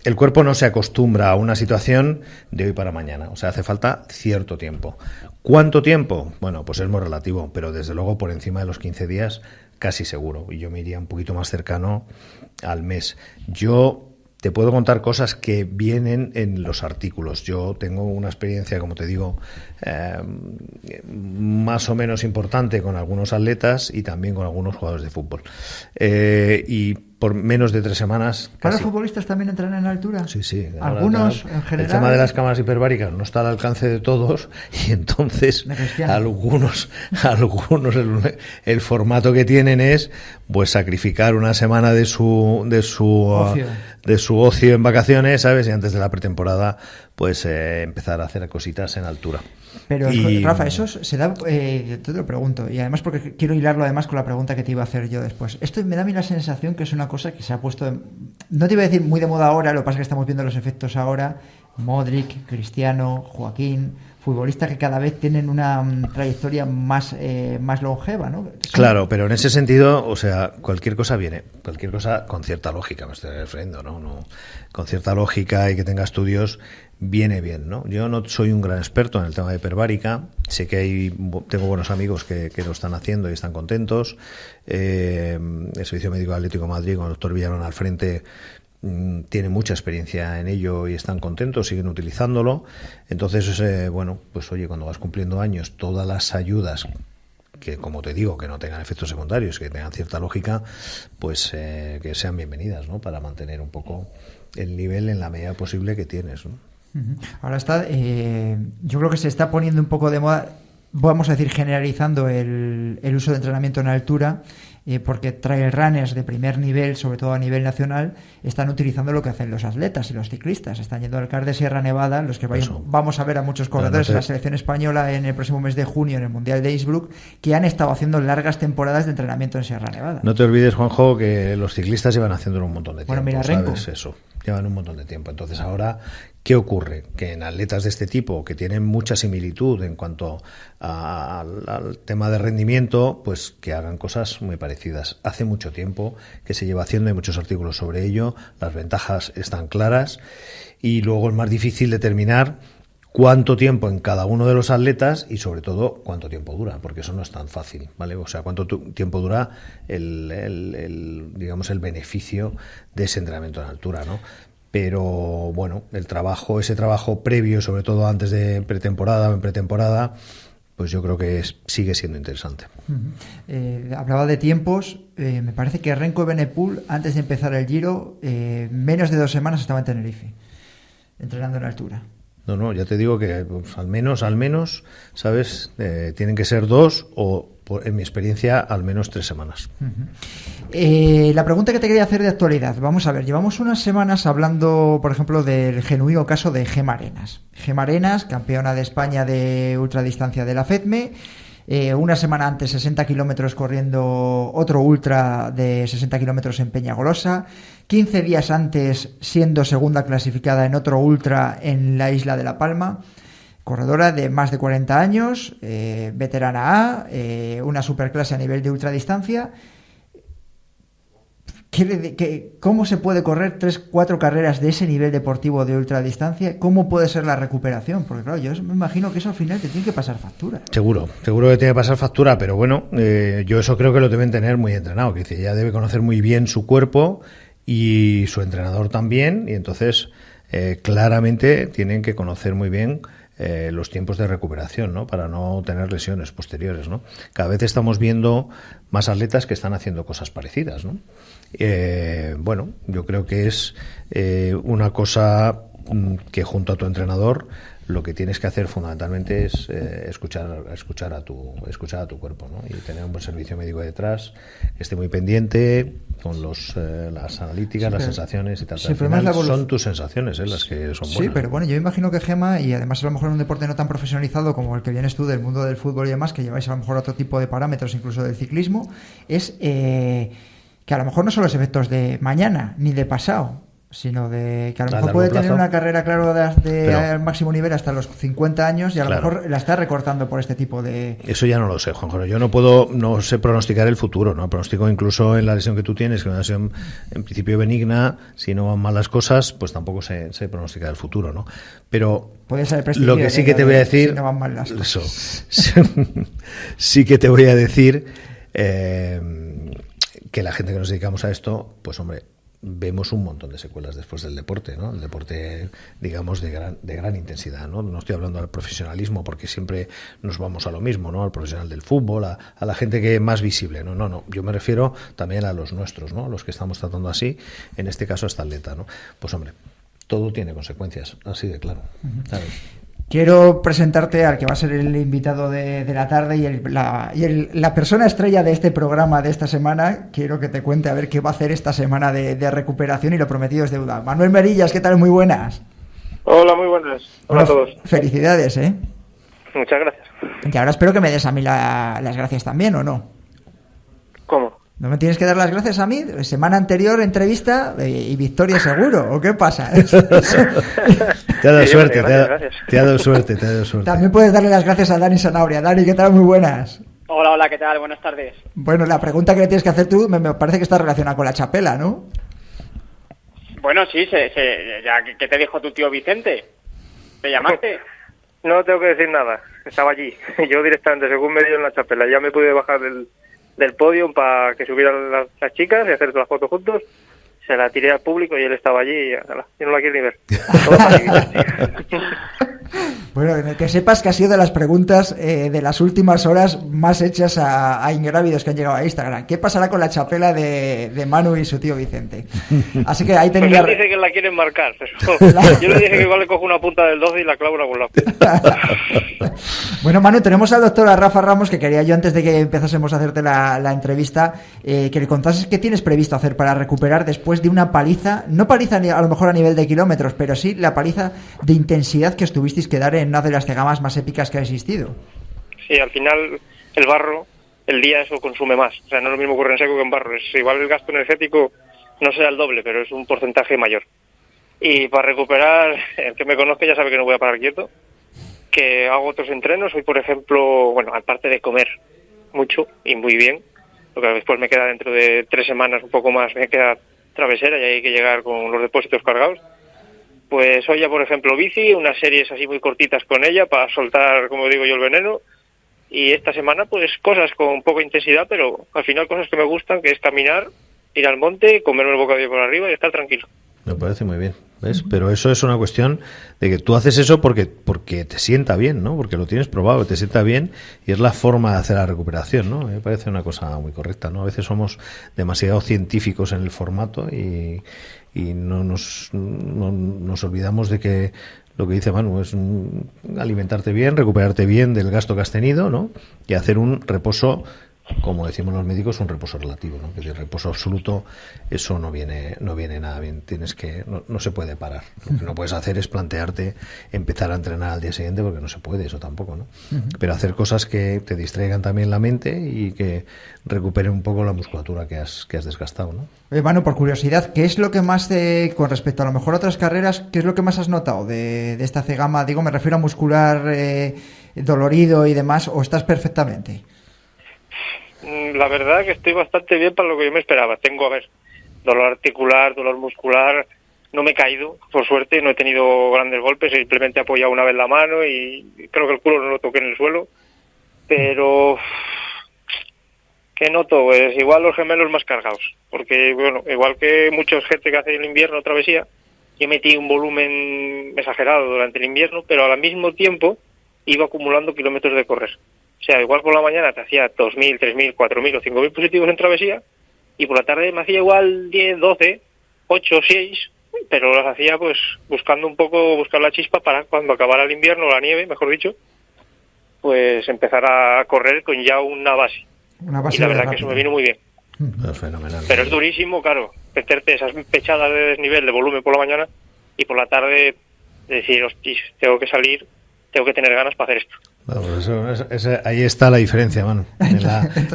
El cuerpo no se acostumbra a una situación de hoy para mañana, o sea, hace falta cierto tiempo. ¿Cuánto tiempo? Bueno, pues es muy relativo, pero desde luego por encima de los 15 días casi seguro, y yo me iría un poquito más cercano al mes. Yo te puedo contar cosas que vienen en los artículos. Yo tengo una experiencia, como te digo, más o menos importante con algunos atletas y también con algunos jugadores de fútbol. Y por menos de 3 semanas. ¿Para los futbolistas también entrenan en altura? Sí, sí. Algunos, en general. El tema de las cámaras hiperbáricas no está al alcance de todos y entonces algunos el formato que tienen es pues sacrificar una semana de su ocio en vacaciones, ¿sabes? Y antes de la pretemporada pues empezar a hacer cositas en altura. Pero, Rafa, eso se da, te lo pregunto, y además porque quiero hilarlo además con la pregunta que te iba a hacer yo después. Esto me da a mí la sensación que es una cosa que se ha puesto, no te iba a decir muy de moda ahora, lo que pasa es que estamos viendo los efectos ahora. Modric, Cristiano, Joaquín, futbolistas que cada vez tienen una trayectoria más longeva, ¿no? Claro, pero en ese sentido, o sea, cualquier cosa con cierta lógica, me estoy refiriendo, ¿no? Con cierta lógica y que tenga estudios, viene bien, ¿no? Yo no soy un gran experto en el tema de hiperbárica, sé que tengo buenos amigos que lo están haciendo y están contentos. El Servicio Médico Atlético de Madrid, con el doctor Villalón al frente, tiene mucha experiencia en ello y están contentos, siguen utilizándolo. Entonces, bueno, pues oye, cuando vas cumpliendo años, todas las ayudas que, como te digo, que no tengan efectos secundarios, que tengan cierta lógica, pues que sean bienvenidas, ¿no? Para mantener un poco el nivel en la medida posible que tienes, ¿no? Ahora está, yo creo que se está poniendo un poco de moda, vamos a decir generalizando el uso de entrenamiento en altura, porque trail runners de primer nivel, sobre todo a nivel nacional, están utilizando lo que hacen los atletas y los ciclistas. Están yendo al CAR de Sierra Nevada, los que vamos a ver a muchos corredores en la selección española en el próximo mes de junio en el Mundial de Innsbruck, que han estado haciendo largas temporadas de entrenamiento en Sierra Nevada. No te olvides, Juanjo, que los ciclistas llevan haciéndolo un montón de tiempo. Bueno, mira, Renko. ¿Sabes? Eso, llevan un montón de tiempo. Entonces ahora, ¿qué ocurre? Que en atletas de este tipo, que tienen mucha similitud en cuanto al tema de rendimiento, pues que hagan cosas muy parecidas. Hace mucho tiempo que se lleva haciendo, hay muchos artículos sobre ello, las ventajas están claras y luego es más difícil determinar cuánto tiempo en cada uno de los atletas y sobre todo cuánto tiempo dura, porque eso no es tan fácil, ¿vale? O sea, cuánto tiempo dura digamos el beneficio de ese entrenamiento en altura, ¿no? Pero bueno, ese trabajo previo, sobre todo antes de pretemporada o en pretemporada, pues yo creo que sigue siendo interesante. Hablaba de tiempos, me parece que Renko Evenepoel, antes de empezar el Giro, menos de 2 semanas estaba en Tenerife, entrenando en altura. No, ya te digo que pues, al menos, ¿sabes? Tienen que ser 2 o, en mi experiencia, al menos 3 semanas. La pregunta que te quería hacer de actualidad, vamos a ver, llevamos unas semanas hablando, por ejemplo, del genuino caso de Gemma Arenas. Gemma Arenas, campeona de España de ultradistancia de la FEDME, una semana antes 60 kilómetros corriendo otro ultra de 60 kilómetros en Peñagolosa, 15 días antes siendo segunda clasificada en otro ultra en la isla de La Palma. Corredora de más de 40 años, veterana A, una superclase a nivel de ultradistancia. ¿Cómo se puede correr 3-4 carreras de ese nivel deportivo de ultradistancia? ¿Cómo puede ser la recuperación? Porque claro, yo me imagino que eso al final te tiene que pasar factura. Seguro que tiene que pasar factura, pero bueno, yo eso creo que lo deben tener muy entrenado, que ella debe conocer muy bien su cuerpo y su entrenador también, y entonces claramente tienen que conocer muy bien los tiempos de recuperación, ¿no? Para no tener lesiones posteriores, ¿no? Cada vez estamos viendo más atletas que están haciendo cosas parecidas, ¿no? Bueno, yo creo que es una cosa que junto a tu entrenador lo que tienes que hacer fundamentalmente es escuchar a tu cuerpo, ¿no? Y tener un buen servicio médico detrás que esté muy pendiente con las analíticas, las sensaciones y tal. Al final son tus sensaciones las que son buenas. Sí, pero bueno, yo imagino que Gemma, y además a lo mejor en un deporte no tan profesionalizado como el que vienes tú del mundo del fútbol y demás, que lleváis a lo mejor otro tipo de parámetros incluso del ciclismo, es que a lo mejor no son los efectos de mañana ni de pasado, sino de que a lo mejor puede tener una carrera, claro, al máximo nivel hasta los 50 años y a lo mejor la está recortando por este tipo de... Eso ya no lo sé, Juanjo. Yo no sé pronosticar el futuro, ¿no? Pronostico incluso en la lesión que tú tienes, que es una lesión en principio benigna, si no van mal las cosas, pues tampoco sé pronosticar el futuro, ¿no? Pero lo que sí que te voy a decir... Si no van mal las cosas. Eso. Sí que te voy a decir que la gente que nos dedicamos a esto, pues hombre, vemos un montón de secuelas después del deporte, ¿no? El deporte, digamos, de gran intensidad, ¿no? No estoy hablando del profesionalismo porque siempre nos vamos a lo mismo, ¿no? Al profesional del fútbol, a la gente que es más visible, ¿no? No, yo me refiero también a los nuestros, ¿no? Los que estamos tratando así, en este caso esta atleta, ¿no? Pues hombre, todo tiene consecuencias, así de claro, ¿sabes? Quiero presentarte al que va a ser el invitado de la tarde y la persona estrella de este programa de esta semana. Quiero que te cuente a ver qué va a hacer esta semana de recuperación, y lo prometido es deuda. Manuel Merillas, ¿qué tal? Muy buenas. Hola, muy buenas. Hola a todos. Felicidades, ¿eh? Muchas gracias. Y ahora espero que me des a mí las gracias también, ¿o no? ¿Cómo? ¿No me tienes que dar las gracias a mí? Semana anterior, entrevista y victoria seguro, ¿o qué pasa? Te ha dado suerte, te ha dado suerte. También puedes darle las gracias a Dani Sanabria. Dani, ¿qué tal? Muy buenas. Hola, ¿qué tal? Buenas tardes. Bueno, la pregunta que le tienes que hacer tú me parece que está relacionada con la chapela, ¿no? Bueno, sí, ya, ¿qué te dijo tu tío Vicente? ¿Te llamaste? No tengo que decir nada, estaba allí. Yo directamente, según me dio en la chapela, ya me pude bajar del podio para que subieran las chicas y hacer todas las fotos juntos. Se la tiré al público y él estaba allí y yo no la quiero ni ver. Bueno, que sepas que ha sido de las preguntas de las últimas horas más hechas a ingrávidos que han llegado a Instagram. ¿Qué pasará con la chapela de Manu y su tío Vicente? Así que ahí tenía... Pues él dice que la quieren marcar. Yo le dije que igual le cojo una punta del 12 y la clavo en algún lado. Bueno, Manu, tenemos al doctor Rafa Ramos, que quería yo, antes de que empezásemos a hacerte la entrevista, que le contases qué tienes previsto hacer para recuperar después de una paliza, no paliza a lo mejor a nivel de kilómetros, pero sí la paliza de intensidad que os tuvisteis que dar en una de las cegamas más épicas que ha existido. Sí, al final el barro, el día eso consume más. O sea, no es lo mismo correr en seco que en barro. Igual el gasto energético no será el doble, pero es un porcentaje mayor. Y para recuperar, el que me conozca ya sabe que no voy a parar quieto, que hago otros entrenos. Hoy, por ejemplo, bueno, aparte de comer mucho y muy bien, lo que después me queda dentro de 3 semanas, un poco más, me queda travesera y hay que llegar con los depósitos cargados. Pues hoy ya, por ejemplo, bici, unas series así muy cortitas con ella para soltar, como digo yo, el veneno. Y esta semana, pues cosas con poca intensidad, pero al final cosas que me gustan, que es caminar, ir al monte, comerme el bocadillo por arriba y estar tranquilo. Me parece muy bien, ¿ves? Pero eso es una cuestión de que tú haces eso porque te sienta bien, ¿no? Porque lo tienes probado, te sienta bien y es la forma de hacer la recuperación, ¿no? Me parece una cosa muy correcta, ¿no? A veces somos demasiado científicos en el formato y no nos olvidamos de que lo que dice Manu es alimentarte bien, recuperarte bien del gasto que has tenido, ¿no? Y hacer un reposo, como decimos los médicos, un reposo relativo, ¿no? Que el reposo absoluto, eso no viene nada bien. No se puede parar. Lo que no puedes hacer es plantearte empezar a entrenar al día siguiente, porque no se puede, eso tampoco, ¿no? Pero hacer cosas que te distraigan también la mente y que recuperen un poco la musculatura que has desgastado, ¿no? Manu, por curiosidad, ¿qué es lo que más con respecto a lo mejor a otras carreras, qué es lo que más has notado de esta cegama? Digo, me refiero a muscular, dolorido y demás, ¿o estás perfectamente? La verdad que estoy bastante bien para lo que yo me esperaba. Tengo, dolor articular, dolor muscular, no me he caído, por suerte, no he tenido grandes golpes, simplemente he apoyado una vez la mano y creo que el culo no lo toqué en el suelo, pero ¿qué noto? Pues igual los gemelos más cargados, porque bueno, igual que mucha gente que hace el invierno travesía, yo metí un volumen exagerado durante el invierno, pero al mismo tiempo iba acumulando kilómetros de correr. O sea, igual por la mañana te hacía 2.000, 3.000, 4.000 o 5.000 positivos en travesía y por la tarde me hacía igual 10, 12, 8, 6, pero las hacía pues buscar la chispa para cuando acabara el invierno, la nieve, mejor dicho, pues empezar a correr con ya una base. Y la verdad que eso me vino muy bien. Es fenomenal. Pero es durísimo, claro, meterte esas pechadas de desnivel de volumen por la mañana y por la tarde decir, hostia, tengo que salir, tengo que tener ganas para hacer esto. Bueno, pues ahí está la diferencia, Manu.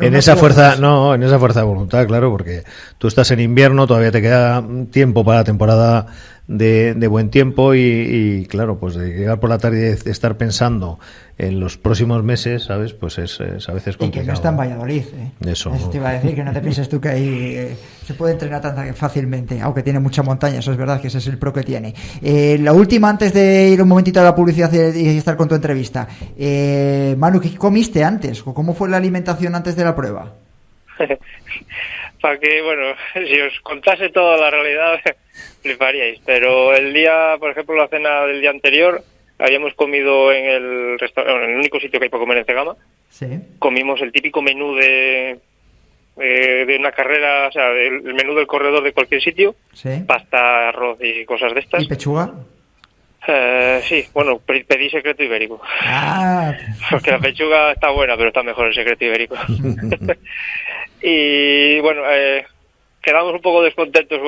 En esa fuerza de voluntad, claro, porque tú estás en invierno, todavía te queda tiempo para la temporada de buen tiempo y claro, pues de llegar por la tarde y de estar pensando en los próximos meses, ¿sabes? Pues es a veces complicado. Y que no está en Valladolid, Eso te iba a decir, que no te pienses tú que ahí se puede entrenar tan fácilmente, aunque tiene mucha montaña, eso es verdad, que ese es el pro que tiene. La última, antes de ir un momentito a la publicidad y estar con tu entrevista, Manu, ¿qué comiste antes? ¿Cómo fue la alimentación antes de la prueba? para que, bueno, si os contase toda la realidad, fliparíais. Pero el día, por ejemplo, la cena del día anterior, habíamos comido en el restaurante, en el único sitio que hay para comer en Cegama. Sí. Comimos el típico menú de una carrera, o sea, el menú del corredor de cualquier sitio. Sí. Pasta, arroz y cosas de estas. ¿Y pechuga? Sí, bueno, pedí secreto ibérico. Ah. Porque la pechuga está buena, pero está mejor el secreto ibérico. Y bueno, quedamos un poco descontentos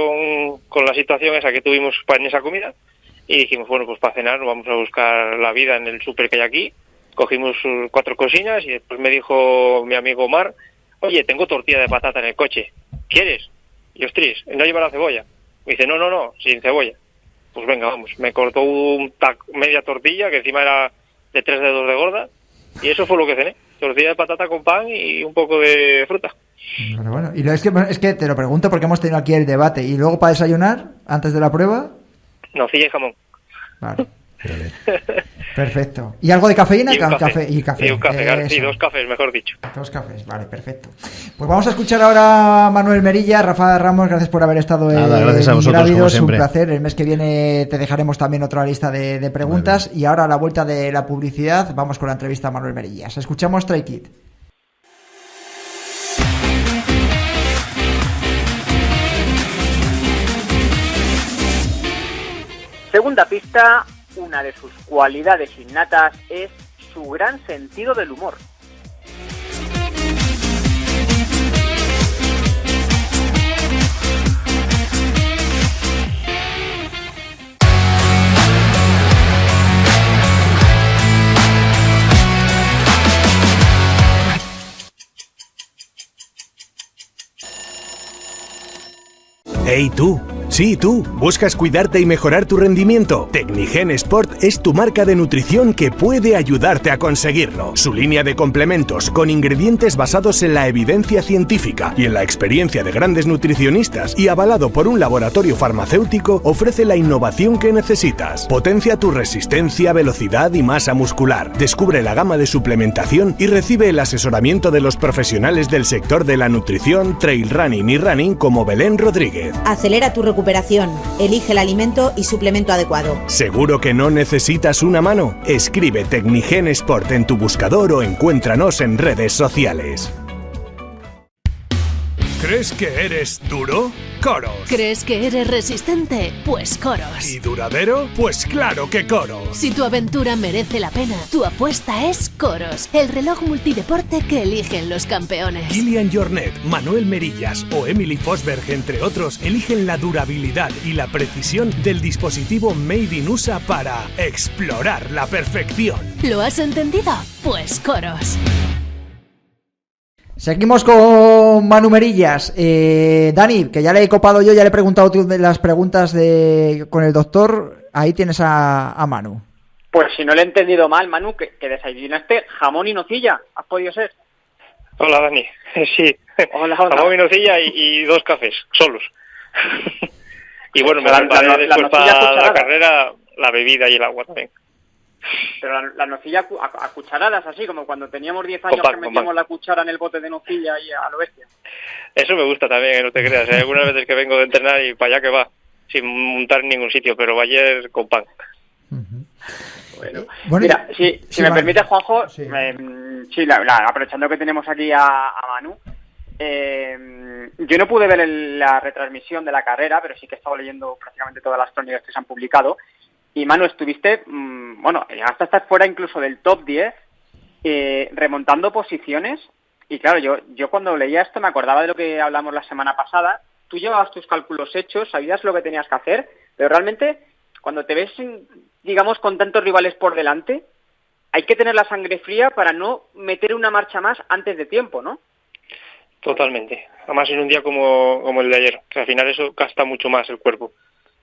con la situación esa que tuvimos en esa comida. Y dijimos, bueno, pues para cenar vamos a buscar la vida en el súper que hay aquí. Cogimos 4 cosillas y después me dijo mi amigo Omar, oye, tengo tortilla de patata en el coche, ¿quieres? Y ostras, ¿no lleva la cebolla? Me dice, no, sin cebolla. Pues venga, vamos, me cortó media tortilla, que encima era de 3 dedos de gorda, y eso fue lo que cené. Tortilla de patata con pan y un poco de fruta. Bueno. Y es que te lo pregunto porque hemos tenido aquí el debate. ¿Y luego para desayunar, antes de la prueba? Nocilla y jamón. Vale. Perfecto. ¿Y algo de cafeína? Y un café. Y café. Y un café, sí, 2 cafés, mejor dicho. 2 cafés, vale, perfecto. Pues vamos a escuchar ahora a Manuel Merilla. Rafa Ramos, gracias por haber estado gracias a vosotros, como Es un siempre. placer. El mes que viene te dejaremos también otra lista de preguntas. Y ahora a la vuelta de la publicidad vamos con la entrevista a Manuel Merilla. Escuchamos Try Kit. Segunda pista, una de sus cualidades innatas es su gran sentido del humor. ¡Hey tú! Sí, tú, ¿buscas cuidarte y mejorar tu rendimiento? Tecnigen Sport es tu marca de nutrición que puede ayudarte a conseguirlo. Su línea de complementos con ingredientes basados en la evidencia científica y en la experiencia de grandes nutricionistas y avalado por un laboratorio farmacéutico ofrece la innovación que necesitas. Potencia tu resistencia, velocidad y masa muscular. Descubre la gama de suplementación y recibe el asesoramiento de los profesionales del sector de la nutrición, trail running y running como Belén Rodríguez. Acelera tu recuperación. Elige el alimento y suplemento adecuado. ¿Seguro que no necesitas una mano? Escribe Tecnigen Sport en tu buscador o encuéntranos en redes sociales. ¿Crees que eres duro? Coros. ¿Crees que eres resistente? Pues Coros. ¿Y duradero? Pues claro que Coros. Si tu aventura merece la pena, tu apuesta es Coros, el reloj multideporte que eligen los campeones. Kilian Jornet, Manuel Merillas o Emily Fosberg, entre otros, eligen la durabilidad y la precisión del dispositivo Made in USA para explorar la perfección. ¿Lo has entendido? Pues Coros. Seguimos con Manu Merillas. Dani, que ya le he copado yo, ya le he preguntado tú de las preguntas con el doctor. Ahí tienes a Manu. Pues si no le he entendido mal, Manu, que desayunaste jamón y nocilla. ¿Has podido ser? Hola, Dani. Sí. Hola. Jamón y nocilla y 2 cafés, solos. Y bueno, me preparé después nocilla para la cucharada. carrera la bebida y el agua también. Pero la nocilla a cucharadas, así como cuando teníamos 10 años Con pan, que metíamos con pan. la cuchara en el bote de nocilla y a lo bestia. Eso me gusta también, no te creas. Hay algunas veces que vengo de entrenar y para allá que va, sin montar en ningún sitio, pero ayer con pan. Bueno, Mira, si me Manu. permite, Juanjo, Sí. aprovechando que tenemos aquí a Manu, yo no pude ver la retransmisión de la carrera, pero sí que he estado leyendo prácticamente todas las crónicas que se han publicado. Y Manu, estuviste, hasta estar fuera incluso del top 10, remontando posiciones. Y claro, yo cuando leía esto me acordaba de lo que hablamos la semana pasada. Tú llevabas tus cálculos hechos, sabías lo que tenías que hacer, pero realmente cuando te ves, digamos, con tantos rivales por delante, hay que tener la sangre fría para no meter una marcha más antes de tiempo, ¿no? Totalmente. Además en un día como el de ayer, que al final eso gasta mucho más el cuerpo.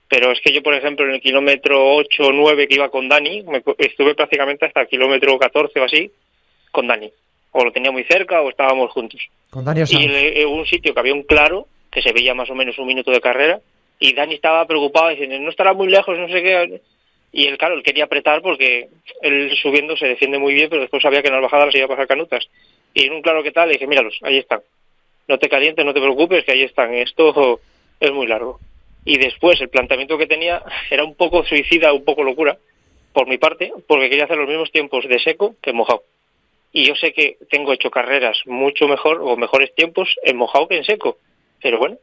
Pero es que yo, por ejemplo, en el kilómetro 8 o 9 que iba con Dani, estuve prácticamente hasta el kilómetro 14 o así con Dani. O lo tenía muy cerca o estábamos juntos. Con Dani Sanz. Y en un sitio que había un claro, que se veía más o menos un minuto de carrera, y Dani estaba preocupado diciendo, no estará muy lejos, no sé qué. Y él, claro, él quería apretar porque él subiendo se defiende muy bien, pero después sabía que en las bajadas las iba a pasar canutas. Y en un claro que tal, le dije, míralos, ahí están. no te calientes, no te preocupes, que ahí están, esto es muy largo. Y después el planteamiento que tenía era un poco suicida, un poco locura, por mi parte, porque quería hacer los mismos tiempos de seco que en mojado. Y yo sé que tengo hecho carreras mucho mejor o mejores tiempos en mojado que en seco, pero bueno,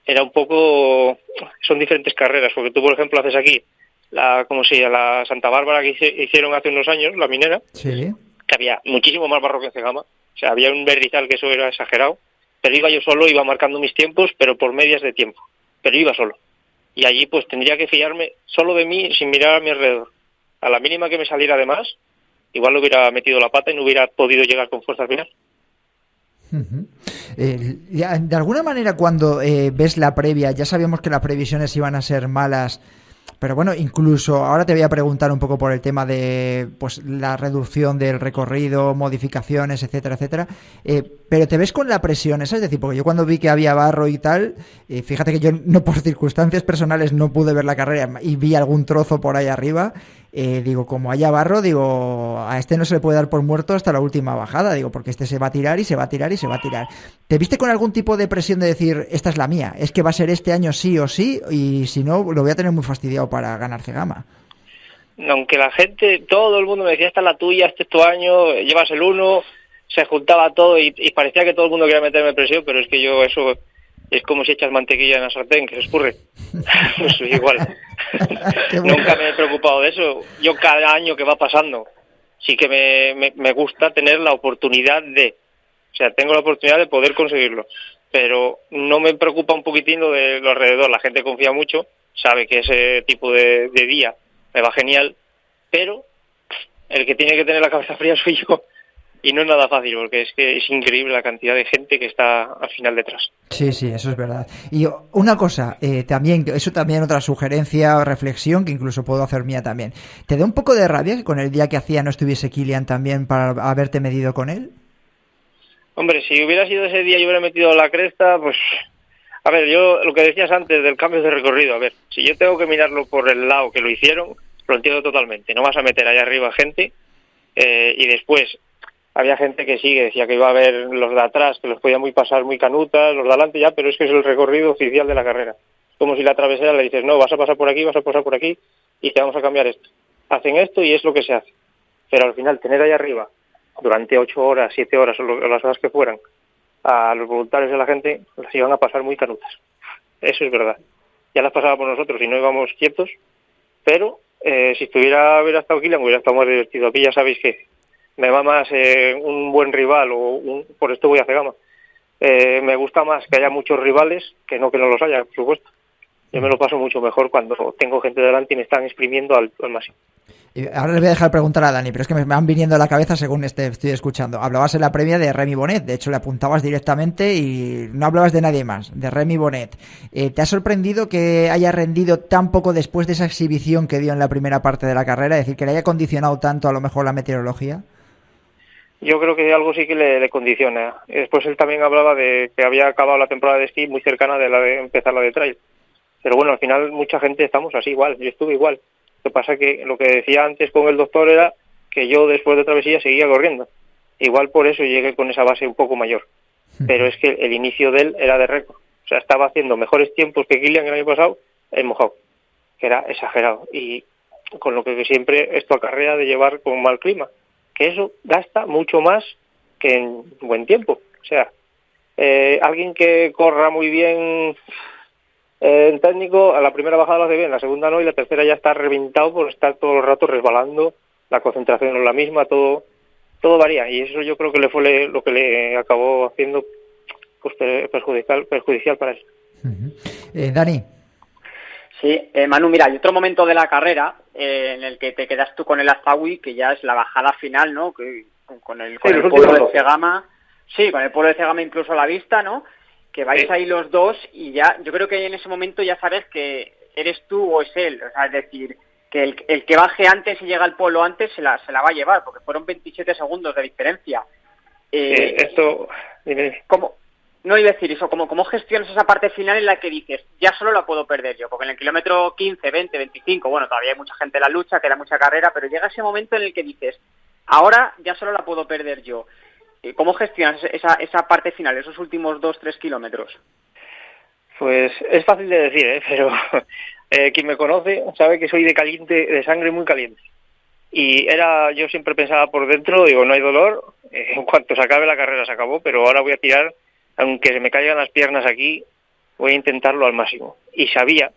era un poco, son diferentes carreras, porque tú por ejemplo haces aquí la Santa Bárbara que hicieron hace unos años, la minera, Sí. que había muchísimo más barro que en Cegama, o sea, había un verdizal que eso era exagerado, pero iba yo solo, iba marcando mis tiempos, pero por medias de tiempo, pero iba solo. Y allí pues tendría que fiarme solo de mí sin mirar a mi alrededor. A la mínima que me saliera de más, igual le hubiera metido la pata y no hubiera podido llegar con fuerza al final. De alguna manera cuando ves la previa, ya sabíamos que las previsiones iban a ser malas, pero bueno, incluso ahora te voy a preguntar un poco por el tema de pues la reducción del recorrido, modificaciones, etcétera, etcétera, pero te ves con la presión esa, es decir, porque yo cuando vi que había barro y tal, fíjate que yo no por circunstancias personales no pude ver la carrera y vi algún trozo por ahí arriba, digo, como haya barro, digo, a este no se le puede dar por muerto hasta la última bajada, digo, porque este se va a tirar y se va a tirar y se va a tirar. ¿Te viste con algún tipo de presión de decir, esta es la mía, es que va a ser este año sí o sí, y si no, lo voy a tener muy fastidiado para ganar Cegama? Aunque la gente, todo el mundo me decía, esta es la tuya, este es tu año, llevas el uno, se juntaba todo y parecía que todo el mundo quería meterme presión, pero es que yo eso es como si echas mantequilla en la sartén, que se escurre. Pues igual. Nunca me he preocupado de eso. Yo cada año que va pasando sí que me gusta tener la oportunidad de, o sea, tengo la oportunidad de poder conseguirlo, pero no me preocupa un poquitín lo de lo alrededor. La gente confía mucho, sabe que ese tipo de día me va genial, pero el que tiene que tener la cabeza fría soy yo. Y no es nada fácil, porque es que es increíble la cantidad de gente que está al final detrás. Sí, sí, eso es verdad. Y una cosa, también, eso también otra sugerencia o reflexión que incluso puedo hacer mía también. ¿Te da un poco de rabia que con el día que hacía no estuviese Kilian también para haberte medido con él? Hombre, si hubiera sido ese día y hubiera metido la cresta, pues... A ver, yo lo que decías antes del cambio de recorrido, a ver, si yo tengo que mirarlo por el lado que lo hicieron, lo entiendo totalmente. No vas a meter ahí arriba gente y después... Había gente que sí, que decía que iba a ver los de atrás, que los podía pasar muy canutas, los de adelante ya, pero es que es el recorrido oficial de la carrera. Como si la travesera le dices, no, vas a pasar por aquí, vas a pasar por aquí, y te vamos a cambiar esto. Hacen esto y es lo que se hace. Pero al final, tener ahí arriba, durante 8 horas, 7 horas, o las horas que fueran, a los voluntarios de la gente, las iban a pasar muy canutas. Eso es verdad. Ya las pasábamos nosotros y no íbamos quietos, pero si hubiera estado aquí, me hubiera estado más divertido. Aquí ya sabéis que me va más un buen rival por esto voy a Cegama. Me gusta más que haya muchos rivales que no los haya, por supuesto. Yo me lo paso mucho mejor cuando tengo gente delante y me están exprimiendo al máximo. Y ahora les voy a dejar preguntar a Dani, pero es que me van viniendo a la cabeza según estoy escuchando. Hablabas en la previa de Remy Bonet, de hecho le apuntabas directamente y no hablabas de nadie más, de Remy Bonet. ¿Te ha sorprendido que haya rendido tan poco después de esa exhibición que dio en la primera parte de la carrera? Es decir, que le haya condicionado tanto a lo mejor la meteorología. Yo creo que algo sí que le condiciona. Después él también hablaba de que había acabado la temporada de esquí muy cercana de la de empezar la de trail. Pero bueno, al final mucha gente estamos así igual, yo estuve igual. Lo que pasa que lo que decía antes con el doctor era que yo después de travesía seguía corriendo. Igual por eso llegué con esa base un poco mayor. Pero es que el inicio de él era de récord. O sea, estaba haciendo mejores tiempos que Kilian el año pasado en mojado, que era exagerado. Y con lo que siempre esto acarrea de llevar con mal clima, que eso gasta mucho más que en buen tiempo. O sea, alguien que corra muy bien en técnico, a la primera bajada lo hace bien, la segunda no, y la tercera ya está reventado por estar todo el rato resbalando, la concentración no es la misma, todo varía, y eso yo creo que le fue lo que le acabó haciendo pues perjudicial para él. Dani. Sí, Manu, mira, hay otro momento de la carrera en el que te quedas tú con el Azawi, que ya es la bajada final, ¿no? Que, con el pueblo de Cegama, sí, con el pueblo de Cegama incluso a la vista, ¿no? Que vais ahí los dos y ya, yo creo que en ese momento ya sabes que eres tú o es él, o sea, es decir, que el que baje antes y llega al pueblo antes se la va a llevar, porque fueron 27 segundos de diferencia. Esto... ¿Cómo? No iba a decir eso, ¿cómo gestionas esa parte final en la que dices, ya solo la puedo perder yo? Porque en el kilómetro 15, 20, 25, bueno, todavía hay mucha gente en la lucha, queda mucha carrera, pero llega ese momento en el que dices, ahora ya solo la puedo perder yo. ¿Cómo gestionas esa parte final, esos últimos 2-3 kilómetros? Pues es fácil de decir, pero quien me conoce sabe que soy de sangre muy caliente. Y yo siempre pensaba por dentro, digo, no hay dolor, en cuanto se acabe la carrera se acabó, pero ahora voy a tirar, aunque se me caigan las piernas aquí, voy a intentarlo al máximo. Y sabía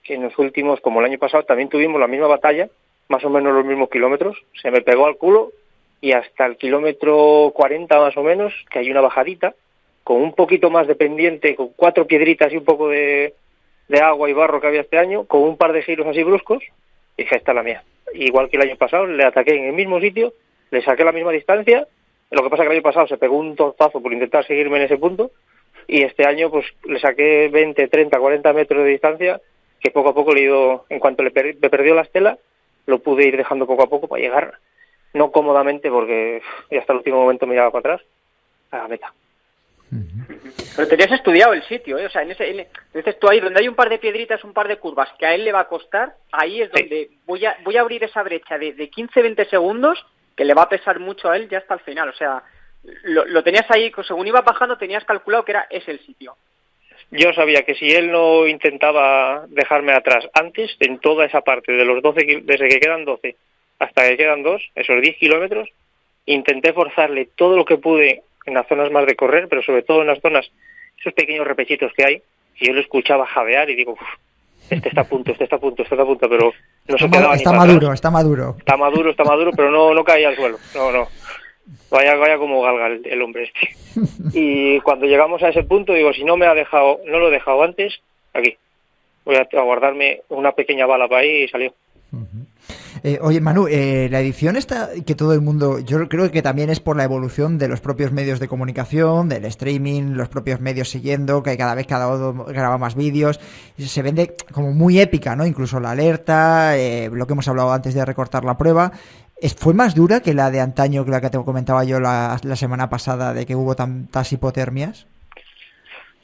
que en los últimos, como el año pasado, también tuvimos la misma batalla, más o menos los mismos kilómetros, se me pegó al culo y hasta el kilómetro 40 más o menos, que hay una bajadita, con un poquito más de pendiente, con 4 piedritas y un poco de agua y barro que había este año, con un par de giros así bruscos, y dije, esta es la mía. Igual que el año pasado, le ataqué en el mismo sitio, le saqué la misma distancia, lo que pasa es que el año pasado se pegó un tortazo por intentar seguirme en ese punto, y este año pues le saqué 20, 30, 40 metros de distancia, que poco a poco le he ido, en cuanto me perdió la estela, lo pude ir dejando poco a poco para llegar, no cómodamente, porque hasta el último momento me llevaba para atrás, a la meta. Pero tenías estudiado el sitio, ¿eh? O sea, entonces tú ahí donde hay un par de piedritas, un par de curvas que a él le va a costar, ahí es donde voy a abrir esa brecha de 15-20 segundos que le va a pesar mucho a él ya hasta el final. O sea, lo tenías ahí, según iba bajando tenías calculado que ese el sitio. Yo sabía que si él no intentaba dejarme atrás antes, en toda esa parte de los 12, desde que quedan 12 hasta que quedan 2, esos 10 kilómetros, intenté forzarle todo lo que pude en las zonas más de correr, pero sobre todo en las zonas, esos pequeños repechitos que hay, y yo lo escuchaba jadear y digo, este está a punto, pero no se quedaba ni para atrás. Está maduro, pero no caía al suelo, no. Vaya como galga el hombre este. Y cuando llegamos a ese punto, digo, si no lo he dejado antes, aquí. Voy a guardarme una pequeña bala para ahí y salió. Oye, Manu, la edición esta que todo el mundo, yo creo que también es por la evolución de los propios medios de comunicación, del streaming, los propios medios siguiendo, que cada vez cada uno graba más vídeos, se vende como muy épica, ¿no? Incluso la alerta, lo que hemos hablado antes de recortar la prueba. ¿Fue más dura que la de antaño, que la que te comentaba yo la semana pasada, de que hubo tantas hipotermias?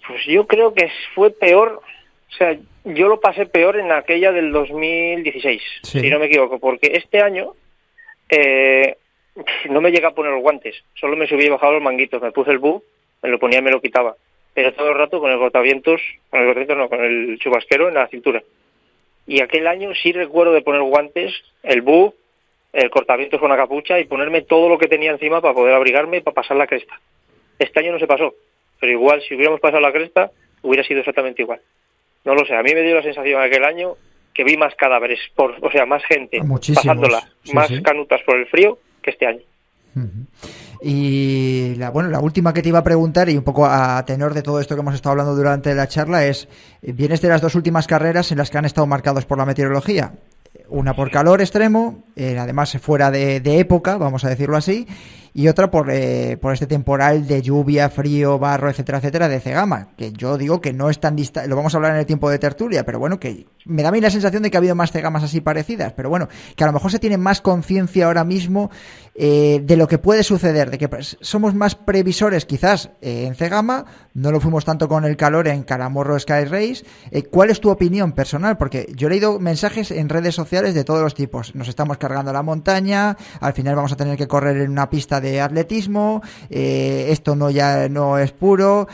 Pues yo creo que fue peor. O sea, yo lo pasé peor en aquella del 2016, si no me equivoco, porque este año no me llegué a poner los guantes, solo me subí y bajaba los manguitos, me puse el buff, me lo ponía y me lo quitaba, pero todo el rato con el chubasquero en la cintura. Y aquel año sí recuerdo de poner guantes, el buff, el cortavientos con la capucha y ponerme todo lo que tenía encima para poder abrigarme y para pasar la cresta. Este año no se pasó, pero igual si hubiéramos pasado la cresta hubiera sido exactamente igual. No lo sé, a mí me dio la sensación aquel año que vi más cadáveres, más gente pasándola, más canutas por el frío que este año. Y la última que te iba a preguntar, y un poco a tenor de todo esto que hemos estado hablando durante la charla, es, vienes de las 2 últimas carreras en las que han estado marcados por la meteorología. Una por calor extremo, además fuera de época, vamos a decirlo así, y otra por este temporal de lluvia, frío, barro, etcétera, etcétera, de Cegama, que yo digo que no es tan distante, lo vamos a hablar en el tiempo de tertulia, pero bueno, que me da a mí la sensación de que ha habido más Cegamas así parecidas, pero bueno, que a lo mejor se tiene más conciencia ahora mismo de lo que puede suceder, de que somos más previsores quizás en Cegama, no lo fuimos tanto con el calor en Calamorro Sky Race. ¿Cuál es tu opinión personal? Porque yo he leído mensajes en redes sociales de todos los tipos, nos estamos cargando la montaña, al final vamos a tener que correr en una pista de atletismo, esto ya no es puro,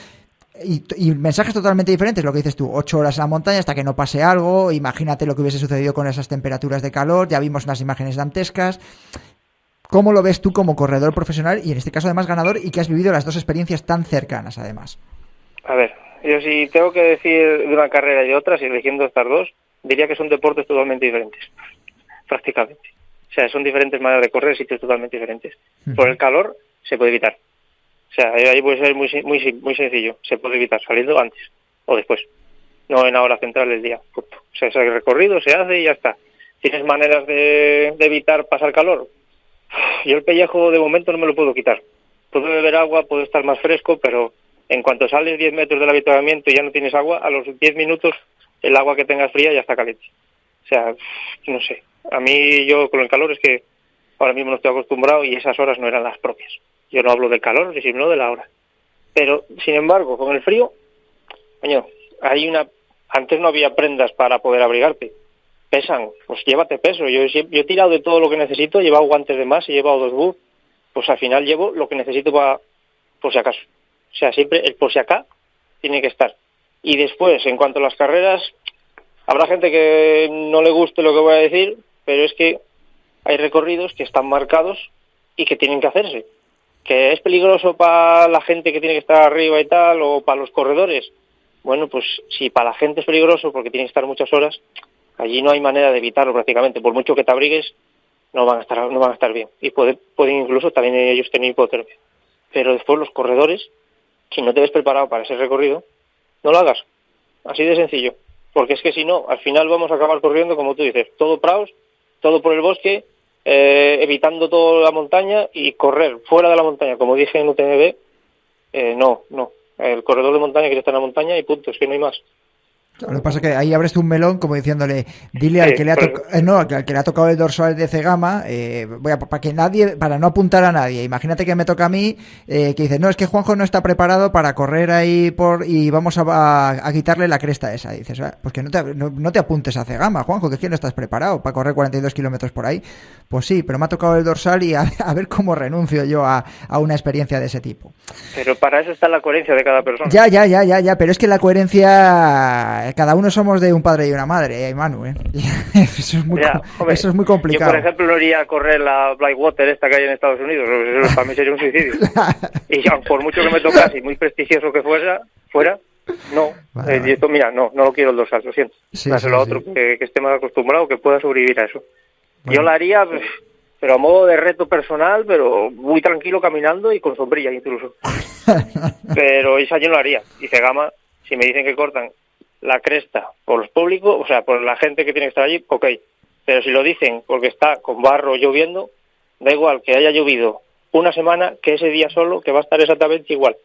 y mensajes totalmente diferentes, lo que dices tú, 8 horas en la montaña hasta que no pase algo, imagínate lo que hubiese sucedido con esas temperaturas de calor, ya vimos unas imágenes dantescas. ¿Cómo lo ves tú como corredor profesional y en este caso además ganador, y que has vivido las 2 experiencias tan cercanas además? A ver, yo si tengo que decir de una carrera y de otra, si eligiendo estas 2, diría que son deportes totalmente diferentes, prácticamente. O sea, son diferentes maneras de correr, sitios totalmente diferentes. Por el calor se puede evitar. O sea, ahí puede ser muy sencillo. Se puede evitar saliendo antes o después. No en la hora central del día. Punto. O sea, ese recorrido se hace y ya está. ¿Tienes maneras de evitar pasar calor? Yo el pellejo de momento no me lo puedo quitar. Puedo beber agua, puedo estar más fresco, pero en cuanto sales 10 metros del avituallamiento y ya no tienes agua, a los 10 minutos el agua que tengas fría ya está caliente. O sea, no sé. A mí, yo con el calor es que ahora mismo no estoy acostumbrado y esas horas no eran las propias. Yo no hablo del calor, sino de la hora. Pero, sin embargo, con el frío, coño, antes no había prendas para poder abrigarte. Pesan, pues llévate peso. Yo he tirado de todo lo que necesito, he llevado guantes de más, he llevado 2 buff. Pues al final llevo lo que necesito para por si acaso. O sea, siempre el por si acá tiene que estar. Y después, en cuanto a las carreras, habrá gente que no le guste lo que voy a decir, pero es que hay recorridos que están marcados y que tienen que hacerse. ¿Que es peligroso para la gente que tiene que estar arriba y tal, o para los corredores? Bueno, pues si para la gente es peligroso porque tiene que estar muchas horas, allí no hay manera de evitarlo prácticamente. Por mucho que te abrigues, no van a estar bien. Y pueden incluso también ellos tener hipotermia. Pero después los corredores, si no te ves preparado para ese recorrido, no lo hagas. Así de sencillo. Porque es que si no, al final vamos a acabar corriendo, como tú dices, todo praos, todo por el bosque, evitando toda la montaña, y correr fuera de la montaña, como dije en UTMB, no. El corredor de montaña quiere estar en la montaña y punto, es que no hay más. Lo que pasa es que ahí abres un melón como diciéndole, dile al que le ha tocado el dorsal de Cegama, para no apuntar a nadie. Imagínate que me toca a mí, que dice, no, es que Juanjo no está preparado para correr ahí y vamos a quitarle la cresta esa. Y dices, pues que no te apuntes a Cegama, Juanjo, que es que no estás preparado para correr 42 kilómetros por ahí. Pues sí, pero me ha tocado el dorsal y a ver cómo renuncio yo a una experiencia de ese tipo. Pero para eso está la coherencia de cada persona. Ya, pero es que la coherencia... Cada uno somos de un padre y una madre, Manu, ¿eh? Eso es muy complicado. Yo, por ejemplo, no iría a correr la Blackwater esta que hay en Estados Unidos. Eso para mí sería un suicidio. Y por mucho que me tocase y muy prestigioso que fuera, no. Vale. Esto, mira, no lo quiero el dorsal, lo siento. Dáselo a otro que esté más acostumbrado, que pueda sobrevivir a eso. Bueno. Yo la haría, pero a modo de reto personal, pero muy tranquilo caminando y con sombrilla incluso. Pero esa yo no la haría. Y Cegama, si me dicen que cortan la cresta por los públicos, o sea, por la gente que tiene que estar allí, ok. Pero si lo dicen porque está con barro lloviendo, da igual que haya llovido una semana, que ese día solo, que va a estar exactamente igual.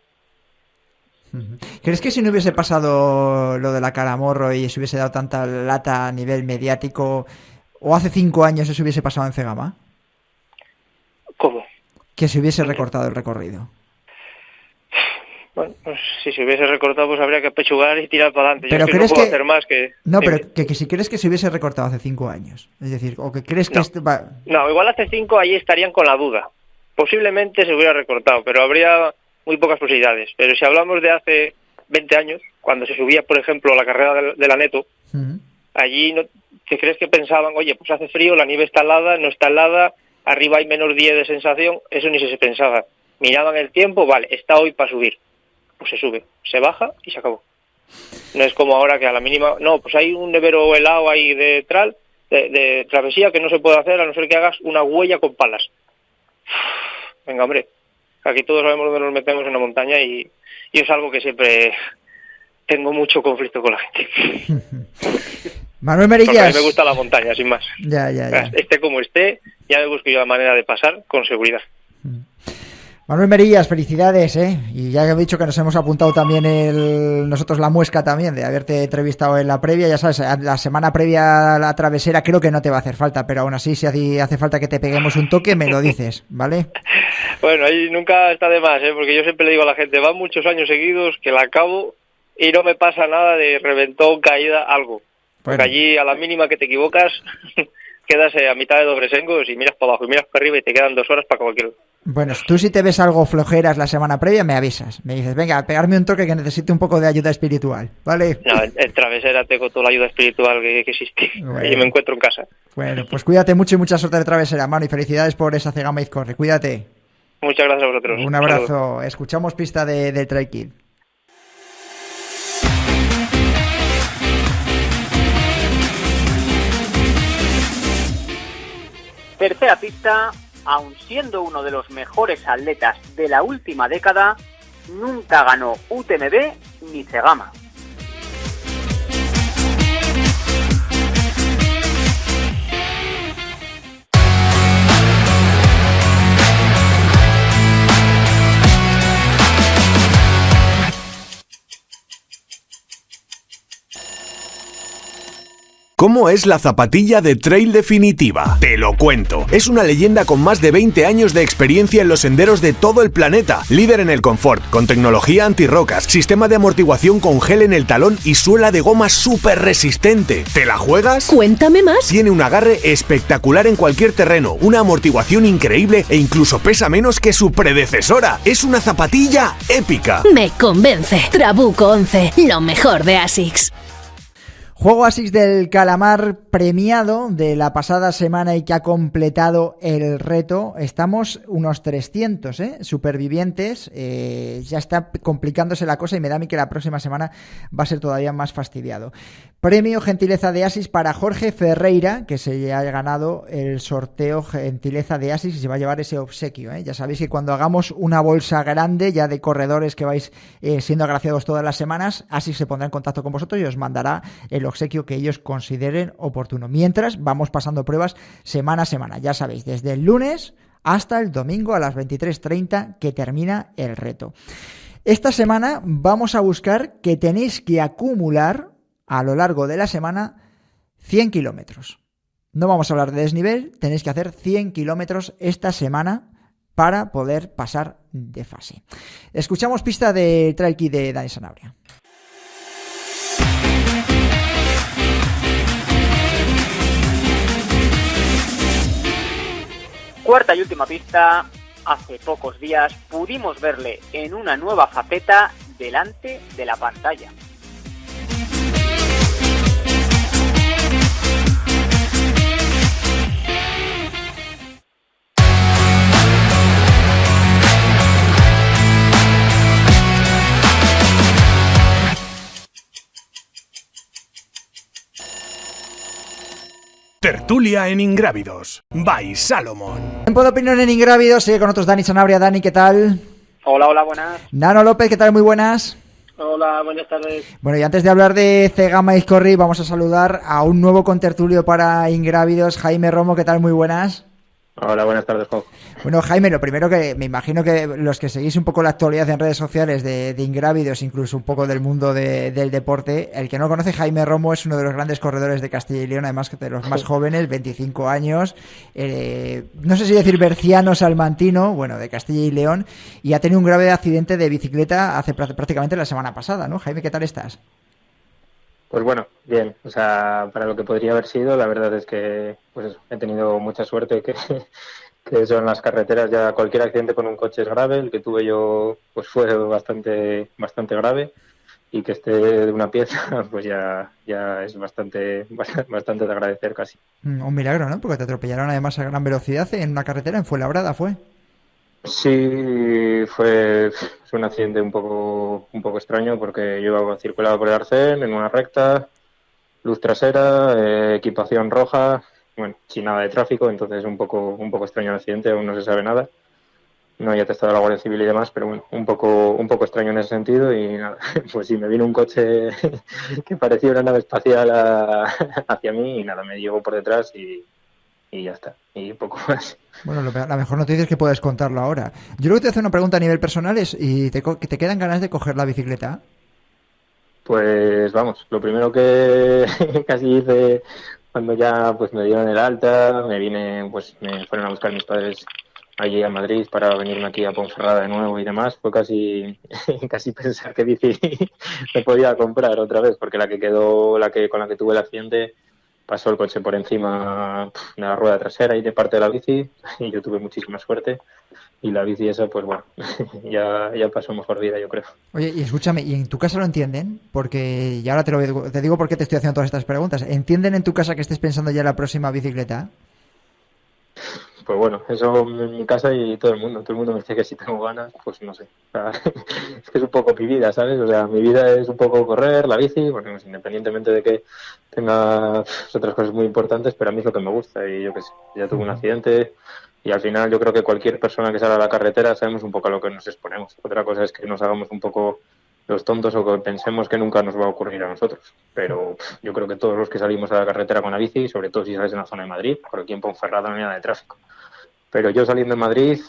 ¿Crees que si no hubiese pasado lo de la Calamorro y se hubiese dado tanta lata a nivel mediático, o hace 5 años eso hubiese pasado en Cegama? ¿Cómo? Que se hubiese recortado el recorrido. Bueno, pues si se hubiese recortado, pues habría que pechugar y tirar para adelante. Pero yo no puedo hacer más que... No, pero que si crees que se hubiese recortado hace 5 años. Es decir, o que crees que... No, igual hace 5 allí estarían con la duda. Posiblemente se hubiera recortado, pero habría muy pocas posibilidades. Pero si hablamos de hace 20 años, cuando se subía, por ejemplo, la carrera de la Neto, allí, ¿qué crees que pensaban? Oye, pues hace frío, la nieve está helada, no está helada, arriba hay menos 10 de sensación, eso ni se pensaba. Miraban el tiempo, vale, está hoy para subir. Pues se sube, se baja y se acabó. No es como ahora que a la mínima... No, pues hay un nevero helado ahí de travesía que no se puede hacer a no ser que hagas una huella con palas. Venga, hombre, aquí todos sabemos dónde nos metemos en la montaña y es algo que siempre tengo mucho conflicto con la gente. Manuel Merillas. Porque a mí me gusta la montaña, sin más. Ya. Esté como esté, ya me busco yo la manera de pasar con seguridad. Manuel Merillas, felicidades, ¿eh? Y ya he dicho que nos hemos apuntado también nosotros la muesca también de haberte entrevistado en la previa. Ya sabes, la semana previa a la travesera creo que no te va a hacer falta, pero aún así si hace falta que te peguemos un toque, me lo dices, ¿vale? Bueno, ahí nunca está de más, porque yo siempre le digo a la gente, van muchos años seguidos que la acabo y no me pasa nada de reventón, caída, algo. Porque allí a la mínima que te equivocas quedas a mitad de dobresengos y miras para abajo y miras para arriba y te quedan 2 horas para cualquier... Bueno, tú si te ves algo flojeras la semana previa, me avisas. Me dices, venga, pegarme un toque que necesite un poco de ayuda espiritual, ¿vale? No, en travesera tengo toda la ayuda espiritual que existe. Bueno. Y me encuentro en casa. Bueno, pues cuídate mucho y mucha suerte de travesera, Manu, y felicidades por esa Cegama Izcorri. Cuídate. Muchas gracias a vosotros. Un abrazo. Escuchamos pista de Trail Kid. Tercera pista. Aun siendo uno de los mejores atletas de la última década, nunca ganó UTMB ni Cegama. ¿Cómo es la zapatilla de trail definitiva? Te lo cuento. Es una leyenda con más de 20 años de experiencia en los senderos de todo el planeta. Líder en el confort, con tecnología antirrocas, sistema de amortiguación con gel en el talón y suela de goma súper resistente. ¿Te la juegas? Cuéntame más. Tiene un agarre espectacular en cualquier terreno, una amortiguación increíble e incluso pesa menos que su predecesora. Es una zapatilla épica. Me convence. Trabuco 11, lo mejor de ASICS. Juego ASICS del calamar premiado de la pasada semana y que ha completado el reto. Estamos unos 300 supervivientes. Ya está complicándose la cosa y me da a mí que la próxima semana va a ser todavía más fastidiado. Premio Gentileza de ASICS para Jorge Ferreira, que se ha ganado el sorteo Gentileza de ASICS y se va a llevar ese obsequio. Ya sabéis que cuando hagamos una bolsa grande ya de corredores que vais siendo agraciados todas las semanas, ASICS se pondrá en contacto con vosotros y os mandará el obsequio que ellos consideren oportuno. Mientras vamos pasando pruebas semana a semana, ya sabéis, desde el lunes hasta el domingo a las 23:30 que termina el reto. Esta semana vamos a buscar que tenéis que acumular a lo largo de la semana 100 kilómetros. No vamos a hablar de desnivel, tenéis que hacer 100 kilómetros esta semana para poder pasar de fase. Escuchamos pista de Trail Kit de Dani Sanabria. Cuarta y última pista. Hace pocos días pudimos verle en una nueva faceta delante de la pantalla. Tertulia en Ingrávidos, by Salomón. Tiempo de opinión en Ingrávidos, sigue con nosotros Dani Sanabria. Dani, ¿qué tal? Hola, buenas. Nano López, ¿qué tal? Muy buenas. Hola, buenas tardes. Bueno, y antes de hablar de Cegama Izcorri, vamos a saludar a un nuevo contertulio para Ingrávidos, Jaime Romo, ¿qué tal? Muy buenas. Hola, buenas tardes, Jo. Bueno, Jaime, lo primero que me imagino que los que seguís un poco la actualidad en redes sociales de Ingrávidos, incluso un poco del mundo del deporte, el que no conoce, Jaime Romo es uno de los grandes corredores de Castilla y León, además de los más jóvenes, 25 años, no sé si decir berciano, salmantino, bueno, de Castilla y León, y ha tenido un grave accidente de bicicleta hace prácticamente la semana pasada, ¿no? Jaime, ¿qué tal estás? Pues bueno, bien, o sea, para lo que podría haber sido, la verdad es que pues eso, he tenido mucha suerte que eso en las carreteras ya cualquier accidente con un coche es grave, el que tuve yo pues fue bastante grave y que esté de una pieza pues ya es bastante de agradecer casi. Un milagro, ¿no? Porque te atropellaron además a gran velocidad en una carretera en Fuenlabrada, ¿fue? Sí, fue un accidente un poco extraño porque yo circulaba por el Arcén en una recta, luz trasera, equipación roja, bueno, sin nada de tráfico, entonces un poco extraño el accidente, aún no se sabe nada. No hay atestado de la Guardia Civil y demás, pero bueno, un poco extraño en ese sentido y nada, pues sí, me vino un coche que parecía una nave espacial hacia mí y nada, me llegó por detrás y ya está, y poco más. Bueno, la mejor noticia es que puedes contarlo ahora. Yo creo que te hace una pregunta a nivel personal ¿y te quedan ganas de coger la bicicleta? Pues vamos, lo primero que casi hice cuando ya pues me dieron el alta, me fueron a buscar mis padres allí a Madrid para venirme aquí a Ponferrada de nuevo y demás, fue casi pensar que bici me podía comprar otra vez, porque con la que tuve el accidente pasó el coche por encima de la rueda trasera y de parte de la bici y yo tuve muchísima suerte y la bici esa pues bueno ya pasó mejor vida, yo creo. Oye, y escúchame, ¿y en tu casa lo entienden? Porque y ahora te digo por qué te estoy haciendo todas estas preguntas. ¿Entienden en tu casa que estés pensando ya en la próxima bicicleta? Pues bueno, eso en mi casa y todo el mundo me dice que si tengo ganas, pues no sé. O sea, es que es un poco mi vida, ¿sabes? O sea, mi vida es un poco correr, la bici, bueno, pues, independientemente de que tenga otras cosas muy importantes, pero a mí es lo que me gusta y yo qué sé, ya tuve un accidente y al final yo creo que cualquier persona que sale a la carretera sabemos un poco a lo que nos exponemos. Otra cosa es que nos hagamos un poco los tontos o que pensemos que nunca nos va a ocurrir a nosotros. Pero yo creo que todos los que salimos a la carretera con la bici, sobre todo si sales en la zona de Madrid, por aquí en Ponferrada no hay nada de tráfico. Pero yo saliendo en Madrid,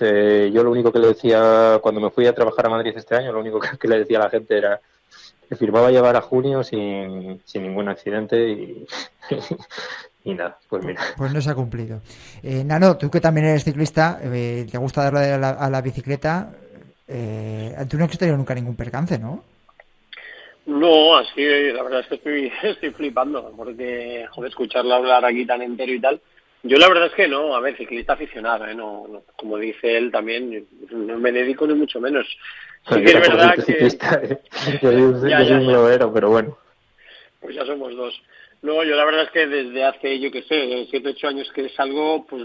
yo lo único que le decía cuando me fui a trabajar a Madrid este año, lo único que le decía a la gente era firmaba llegar a junio sin ningún accidente y nada, pues mira. Pues no se ha cumplido. Nano, tú que también eres ciclista, te gusta darle a la bicicleta, tú no has tenido nunca ningún percance, ¿no? No, así la verdad es que estoy flipando, porque, joder, escucharlo hablar aquí tan entero y tal. Yo la verdad es que no, a ver, ciclista aficionado, no, como dice él también, no me dedico ni mucho menos. Sí que es verdad que... Ciclista, yo soy un globero, pero bueno. Pues ya somos dos. No, yo la verdad es que desde hace, yo qué sé, 7, 8 años que salgo, pues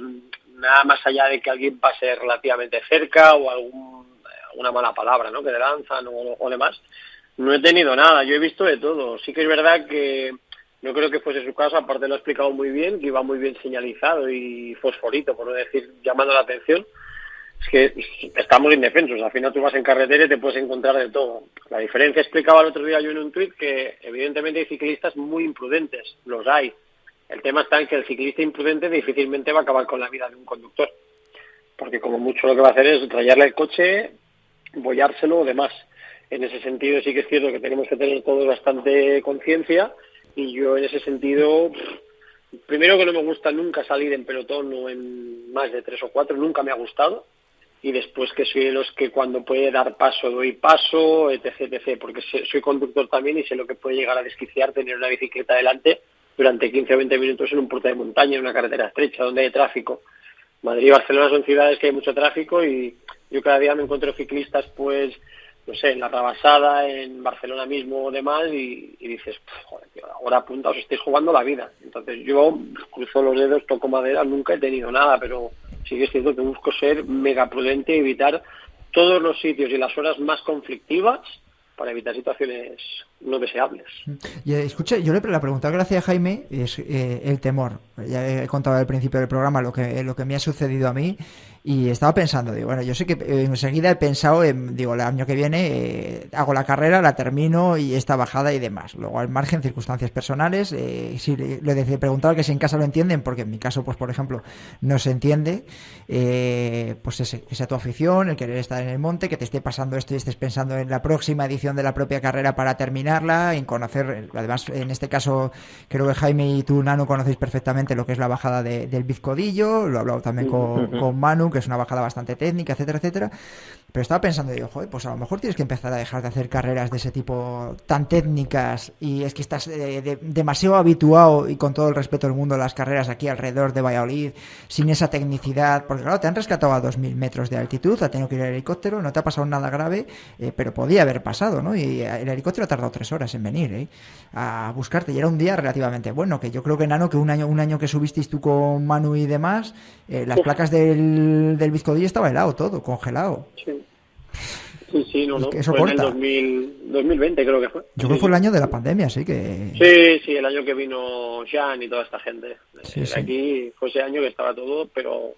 nada más allá de que alguien pase relativamente cerca o alguna mala palabra, ¿no?, que le lanzan o demás, no he tenido nada, yo he visto de todo. Sí que es verdad que no creo que fuese su caso, aparte lo ha explicado muy bien, que iba muy bien señalizado y fosforito, por no decir llamando la atención. Es que estamos indefensos, al final tú vas en carretera y te puedes encontrar de todo. La diferencia, explicaba el otro día yo en un tuit, que evidentemente hay ciclistas muy imprudentes, los hay. El tema está en que el ciclista imprudente difícilmente va a acabar con la vida de un conductor, porque como mucho lo que va a hacer es rayarle el coche, bollárselo o demás. En ese sentido sí que es cierto que tenemos que tener todos bastante conciencia, y yo en ese sentido, primero que no me gusta nunca salir en pelotón o en más de 3 o 4, nunca me ha gustado, y después que soy de los que cuando puede dar paso doy paso, etc, porque soy conductor también y sé lo que puede llegar a desquiciar tener una bicicleta delante durante 15 o 20 minutos en un puerto de montaña, en una carretera estrecha donde hay tráfico. Madrid y Barcelona son ciudades que hay mucho tráfico, y yo cada día me encuentro ciclistas, pues no sé, en la Rabasada, en Barcelona mismo o demás, y dices, joder, tío, ahora apunta, os estáis jugando la vida. Entonces yo cruzo los dedos, toco madera, nunca he tenido nada, pero sí que es cierto que busco ser mega prudente y evitar todos los sitios y las horas más conflictivas para evitar situaciones no deseables. Y escucha, yo la pregunta que le hacía a Jaime es el temor. Ya he contado al principio del programa lo que me ha sucedido a mí, y estaba pensando, digo, bueno, yo sé que enseguida he pensado digo, el año que viene hago la carrera, la termino y esta bajada y demás. Luego, al margen, circunstancias personales, si le preguntaba que si en casa lo entienden, porque en mi caso, pues por ejemplo, no se entiende, pues esa tu afición, el querer estar en el monte, que te esté pasando esto y estés pensando en la próxima edición de la propia carrera para terminarla, en conocer, además en este caso creo que Jaime y tú, Nano, conocéis perfectamente lo que es la bajada del Vizcodillo, lo he hablado también con Manu, que es una bajada bastante técnica, etcétera, etcétera. Pero estaba pensando, digo, joder, pues a lo mejor tienes que empezar a dejar de hacer carreras de ese tipo tan técnicas, y es que estás demasiado habituado, y con todo el respeto del mundo, a las carreras aquí alrededor de Valladolid, sin esa tecnicidad, porque claro, te han rescatado a 2.000 metros de altitud, ha tenido que ir el helicóptero, no te ha pasado nada grave, pero podía haber pasado, ¿no? Y el helicóptero ha tardado 3 horas en venir, a buscarte, y era un día relativamente bueno, que yo creo que, Nano, que un año que subisteis tú con Manu y demás, las placas del Vizcodillo estaba helado todo, congelado. Sí, no, eso fue corta. en el 2020 creo que fue. Yo creo que fue el año de la pandemia, así que... Sí, el año que vino Jean y toda esta gente. Sí. Aquí fue ese año que estaba todo, pero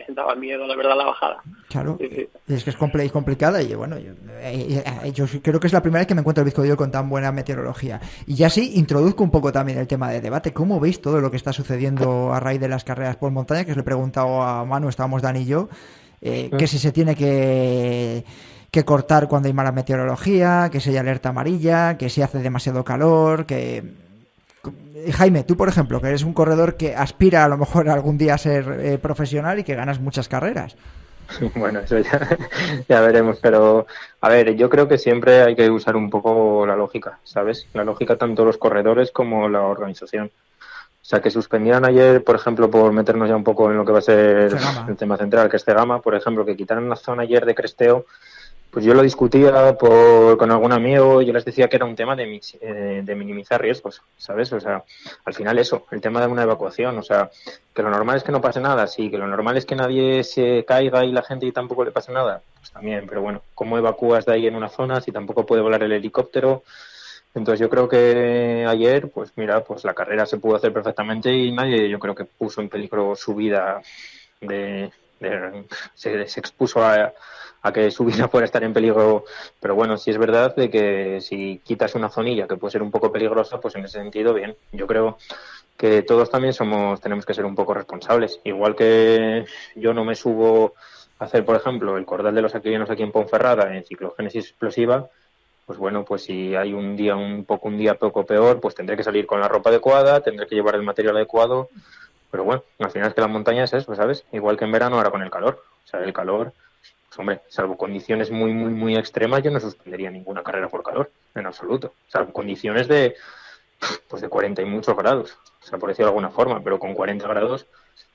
daba miedo, la verdad, la bajada. Claro, sí. Es que es complicada, y bueno, yo creo que es la primera vez que me encuentro el Vizcodillo con tan buena meteorología. Y ya sí, introduzco un poco también el tema de debate. ¿Cómo veis todo lo que está sucediendo a raíz de las carreras por montaña? Que os le he preguntado a Manu, estábamos Dani y yo, que si se tiene que cortar cuando hay mala meteorología, que si hay alerta amarilla, que si hace demasiado calor, que... Jaime, tú por ejemplo, que eres un corredor que aspira a lo mejor algún día a ser profesional y que ganas muchas carreras. Bueno, eso ya veremos, pero a ver, yo creo que siempre hay que usar un poco la lógica, ¿sabes? La lógica tanto los corredores como la organización. O sea, que suspendieran ayer, por ejemplo, por meternos ya un poco en lo que va a ser el tema central, que es Cegama, por ejemplo, que quitaran la zona ayer de cresteo, pues yo lo discutía con algún amigo, yo les decía que era un tema de minimizar riesgos, ¿sabes? O sea, al final eso, el tema de una evacuación, o sea, que lo normal es que no pase nada, sí, que lo normal es que nadie se caiga y la gente tampoco le pase nada, pues también, pero bueno, ¿cómo evacúas de ahí en una zona si tampoco puede volar el helicóptero? Entonces yo creo que ayer, pues mira, pues la carrera se pudo hacer perfectamente y nadie, yo creo que puso en peligro su vida, se expuso a que su vida pueda estar en peligro, pero bueno, sí es verdad de que si quitas una zonilla que puede ser un poco peligrosa, pues en ese sentido, bien. Yo creo que todos también tenemos que ser un poco responsables. Igual que yo no me subo a hacer, por ejemplo, el cordal de los aquilianos aquí en Ponferrada en ciclogénesis explosiva, pues bueno, pues si hay un día poco peor, pues tendré que salir con la ropa adecuada, tendré que llevar el material adecuado, pero bueno, al final es que la montaña es eso, ¿sabes? Igual que en verano ahora con el calor. O sea, el calor, pues hombre, salvo condiciones muy, muy, muy extremas, yo no suspendería ninguna carrera por calor, en absoluto. Salvo condiciones de 40 y muchos grados, o sea, por decirlo de alguna forma, pero con 40 grados,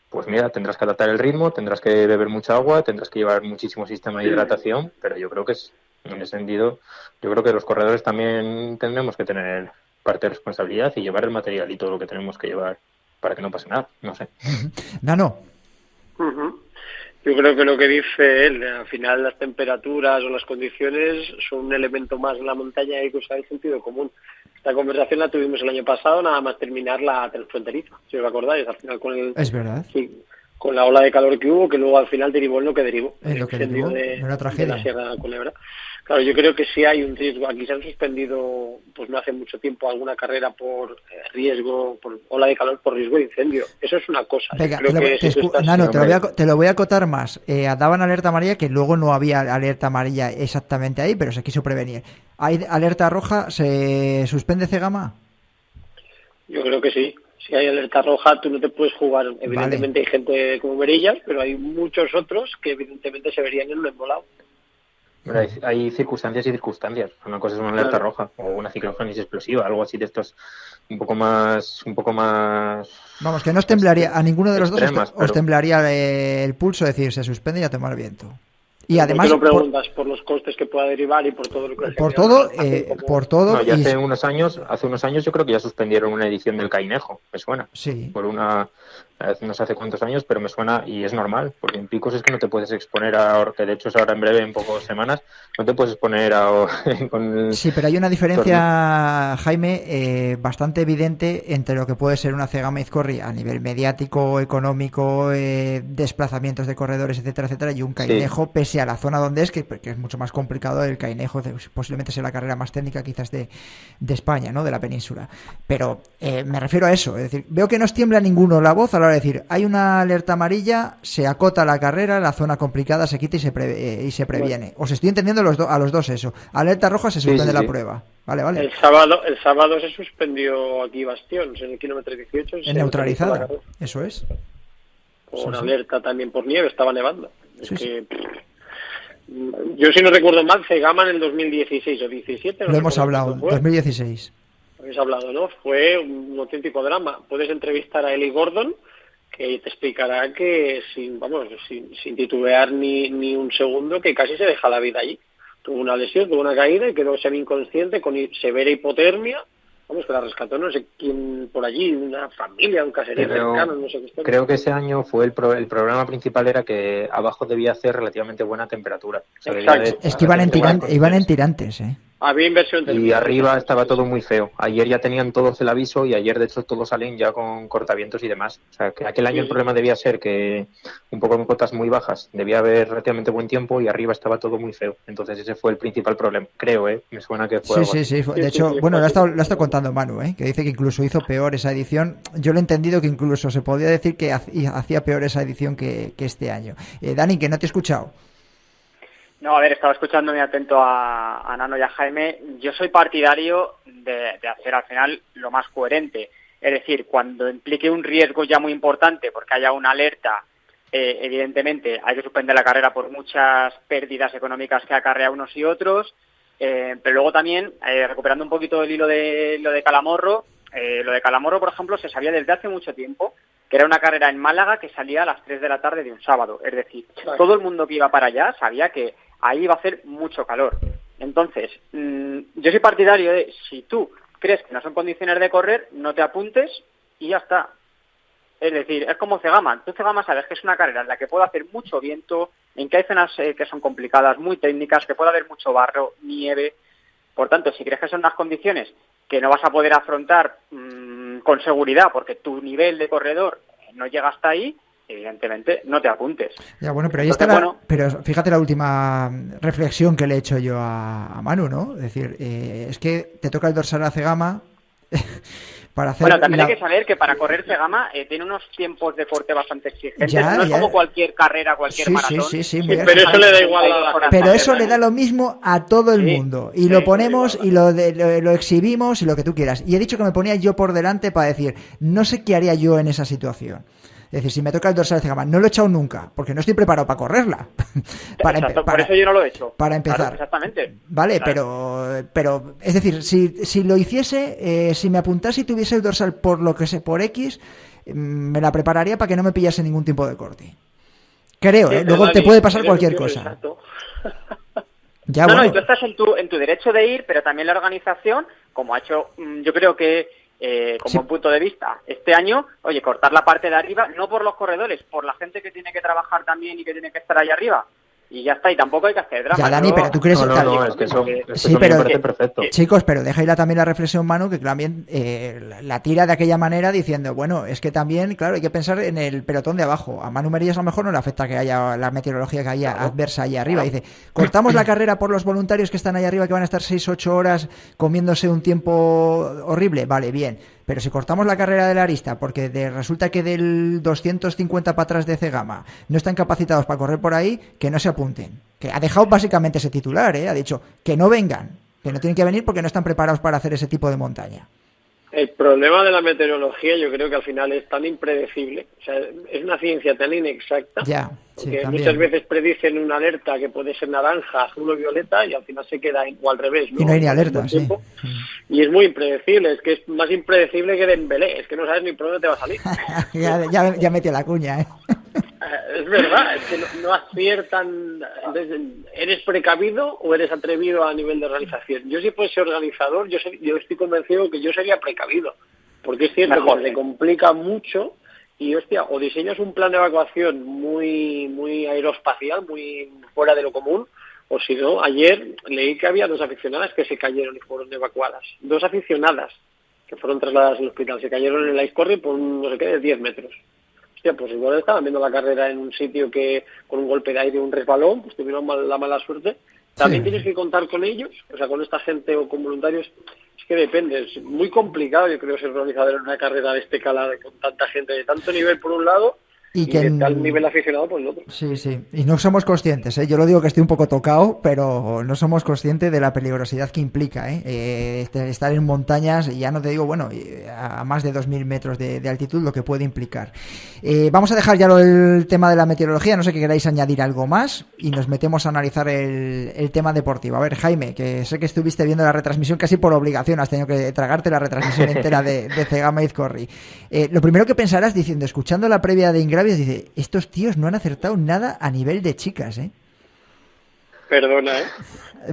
pues mira, tendrás que adaptar el ritmo, tendrás que beber mucha agua, tendrás que llevar muchísimo sistema de hidratación, pero yo creo que en ese sentido, yo creo que los corredores también tendremos que tener parte de responsabilidad y llevar el material y todo lo que tenemos que llevar para que no pase nada, no sé. Nano. Yo creo que lo que dice él, al final las temperaturas o las condiciones son un elemento más en la montaña y hay que usar el sentido común. Esta conversación la tuvimos el año pasado, nada más terminar la transfronteriza, si os acordáis, al final Es verdad. Sí, con la ola de calor que hubo, que luego al final derivó en lo que derivó. En lo que derivó, una tragedia. De la Sierra de Culebra. Claro, yo creo que sí hay un riesgo. Aquí se han suspendido, pues no hace mucho tiempo, alguna carrera por riesgo, por ola de calor, por riesgo de incendio. Eso es una cosa. Venga, te lo voy a acotar más. Daban alerta amarilla, que luego no había alerta amarilla exactamente ahí, pero se quiso prevenir. ¿Hay alerta roja? ¿Se suspende Cegama? Yo creo que sí. Si hay alerta roja, tú no te puedes jugar. Evidentemente hay gente como Verillas, pero hay muchos otros que evidentemente se verían en un embolado. Hay circunstancias y circunstancias. Una cosa es una alerta roja o una ciclogénesis explosiva, algo así de estos un poco más. Vamos, que no os temblaría, a ninguno de los dos pero... os temblaría el pulso, decir, se suspende y a tomar viento. Y además, ¿por qué lo preguntas? Por los costes que pueda derivar y por todo lo que... Por todo... No, ya hace unos años yo creo que ya suspendieron una edición del Cainejo, me suena. Sí. No sé hace cuántos años, pero me suena y es normal, porque en picos es que no te puedes exponer que de hecho es ahora en breve, en pocas semanas, no te puedes exponer con... Sí, pero hay una diferencia, Jaime, bastante evidente entre lo que puede ser una Cegama Izcorri a nivel mediático, económico, desplazamientos de corredores, etcétera, etcétera, y un Cainejo, pese a la zona donde es, que es mucho más complicado. El Cainejo posiblemente sea la carrera más técnica quizás de España, ¿no? De la península. Pero me refiero a eso, es decir, veo que no os tiembla ninguno la voz a la hora de decir, hay una alerta amarilla, se acota la carrera, la zona complicada se quita y se previene. Os estoy entendiendo a los dos eso. Alerta roja, se suspende la prueba. Vale. El sábado se suspendió aquí Bastión, en el kilómetro 18. En neutralizada, eso es. Por alerta también por nieve, estaba nevando. Yo si no recuerdo mal, Cegama en el 2016 o 17. Lo hemos hablado, 2016. Habéis hablado, ¿no? Fue un auténtico drama. Puedes entrevistar a Eli Gordon, que te explicará que sin titubear ni un segundo, que casi se deja la vida allí. Tuvo una lesión, tuvo una caída y quedó semi-inconsciente con severa hipotermia. Vamos, que la rescató no sé quién por allí, una familia, un caserío cercano, no sé qué historia. Creo que ese año fue el problema principal era que abajo debía hacer relativamente buena temperatura. O sea, es que iban en tirantes, Había inversión térmica. Y arriba estaba todo muy feo. Ayer ya tenían todos el aviso y ayer de hecho todos salen ya con cortavientos y demás. O sea, que aquel año el problema debía ser que un poco en cotas muy bajas debía haber relativamente buen tiempo y arriba estaba todo muy feo. Entonces ese fue el principal problema, creo, me suena que fue algo Sí. De hecho, bueno, lo ha estado contando Manu, que dice que incluso hizo peor esa edición. Yo lo he entendido que incluso se podía decir que hacía peor esa edición que este año. Dani, que no te he escuchado. No, a ver, estaba escuchando muy atento a Nano y a Jaime. Yo soy partidario de hacer al final lo más coherente. Es decir, cuando implique un riesgo ya muy importante, porque haya una alerta, evidentemente hay que suspender la carrera por muchas pérdidas económicas que acarrea unos y otros. Pero luego también, recuperando un poquito el hilo de lo de Calamorro, por ejemplo, se sabía desde hace mucho tiempo que era una carrera en Málaga que salía a las 3 de la tarde de un sábado. Es decir, todo el mundo que iba para allá sabía que ahí iba a hacer mucho calor. Entonces, yo soy partidario de, si tú crees que no son condiciones de correr, no te apuntes y ya está. Es decir, es como Cegama. Tú Cegama sabes que es una carrera en la que puede hacer mucho viento, en que hay zonas que son complicadas, muy técnicas, que puede haber mucho barro, nieve. Por tanto, si crees que son unas condiciones que no vas a poder afrontar con seguridad porque tu nivel de corredor no llega hasta ahí, evidentemente no te apuntes. Ya, bueno, pero ahí está pero fíjate la última reflexión que le he hecho yo a Manu, ¿no? Es decir, es que te toca el dorsal a Cegama Para hacer bueno, también hay que saber que para correr Cegama tiene unos tiempos de corte bastante exigentes. No es como cualquier carrera, cualquier maratón. Sí, pero eso le da igual a la gente. Pero eso le da lo mismo a todo el mundo. Y lo ponemos y lo exhibimos y lo que tú quieras. Y he dicho que me ponía yo por delante para decir, no sé qué haría yo en esa situación. Es decir, si me toca el dorsal de Cegama, no lo he echado nunca, porque no estoy preparado para correrla. Por eso yo no lo he hecho. Para empezar. Claro, exactamente. Vale, claro. pero es decir, si lo hiciese, si me apuntase y tuviese el dorsal por lo que sé, por X, me la prepararía para que no me pillase ningún tipo de corte. Creo, luego te puede pasar cualquier cosa. Exacto. Ya, no, y tú estás en tu derecho de ir, pero también la organización, como ha hecho, yo creo que como un punto de vista este año, oye, cortar la parte de arriba, no por los corredores, por la gente que tiene que trabajar también y que tiene que estar ahí arriba. Y ya está, y tampoco hay que hacer drama. Ya, Dani, pero tú crees... No, es que eso sí, me pero, parece perfecto. Chicos, pero deja ahí también la reflexión, Manu, que también la tira de aquella manera diciendo, bueno, es que también, claro, hay que pensar en el pelotón de abajo. A Manu Merillas a lo mejor no le afecta que haya la meteorología que haya adversa ahí arriba. Dice, cortamos la carrera por los voluntarios que están ahí arriba, que van a estar 6-8 horas comiéndose un tiempo horrible. Vale, bien. Pero si cortamos la carrera de la arista, porque resulta que del 250 para atrás de Cegama no están capacitados para correr por ahí, que no se apunten. Que ha dejado básicamente ese titular, ha dicho que no vengan, que no tienen que venir porque no están preparados para hacer ese tipo de montaña. El problema de la meteorología yo creo que al final es tan impredecible, o sea, es una ciencia tan inexacta, ya, sí, que muchas veces predicen una alerta que puede ser naranja, azul o violeta y al final se queda o al revés, ¿no? Y no hay ni alerta, sí. Y es muy impredecible, es que es más impredecible que Dembélé, es que no sabes ni por dónde te va a salir. ya metió la cuña, Es verdad, es que no aciertan. Entonces, ¿eres precavido o eres atrevido a nivel de organización? Yo si fuese organizador, yo estoy convencido que yo sería precavido, porque es cierto que se complica mucho y, hostia, o diseñas un plan de evacuación muy aeroespacial, muy fuera de lo común, o si no, ayer leí que había 2 aficionadas que se cayeron y fueron evacuadas. 2 aficionadas que fueron trasladadas al hospital, se cayeron en el Ice Corri por un, no sé qué, de 10 metros. Hostia, pues igual estaban viendo la carrera en un sitio que con un golpe de aire, un resbalón, pues tuvieron la mala suerte. También tienes que contar con ellos, o sea, con esta gente o con voluntarios. Es que depende, es muy complicado, yo creo, ser organizador en una carrera de este calado, con tanta gente de tanto nivel por un lado y de tal nivel aficionado por el otro. Sí, y no somos conscientes, yo lo digo que estoy un poco tocado, pero no somos conscientes de la peligrosidad que implica estar en montañas, y ya no te digo, bueno, a más de 2.000 metros de altitud, lo que puede implicar. Vamos a dejar ya el tema de la meteorología, no sé que queráis añadir algo más, y nos metemos a analizar el tema deportivo. A ver, Jaime, que sé que estuviste viendo la retransmisión casi por obligación, has tenido que tragarte la retransmisión entera de Cegama Izcorri. Lo primero que pensarás diciendo, escuchando la previa de Ingravios, dice, estos tíos no han acertado nada a nivel de chicas, Perdona,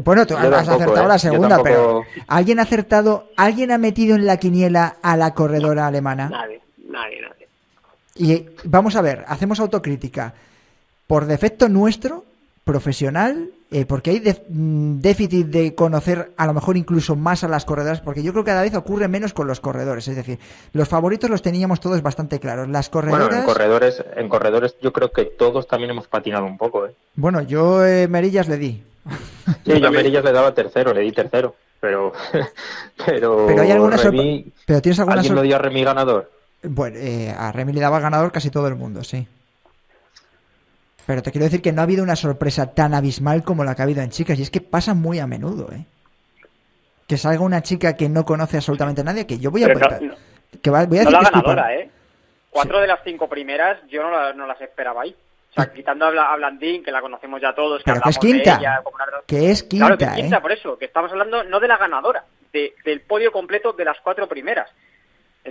Bueno, tú has acertado la segunda, pero ¿alguien ha acertado, alguien ha metido en la quiniela a la corredora alemana? Nadie. Y vamos a ver, hacemos autocrítica. Por defecto nuestro, profesional, porque hay déficit de conocer a lo mejor incluso más a las corredoras, porque yo creo que cada vez ocurre menos con los corredores, es decir, los favoritos los teníamos todos bastante claros, las corredoras... Bueno, en corredores yo creo que todos también hemos patinado un poco, Bueno, yo Merillas le di. Sí, yo a Merillas le di tercero, pero hay alguna pero tienes alguna ¿alguien lo dio a Remy ganador? Bueno, a Remy le daba ganador casi todo el mundo, sí. Pero te quiero decir que no ha habido una sorpresa tan abismal como la que ha habido en chicas, y es que pasa muy a menudo, que salga una chica que no conoce absolutamente a nadie, que yo voy a... voy a decir la ganadora, 4 de las 5 primeras yo no las esperaba ahí. O sea, quitando a Blandín, que la conocemos ya todos, pero que es quinta, que es quinta, claro, que es quinta, por eso, que estamos hablando no de la ganadora, del podio completo de las 4 primeras.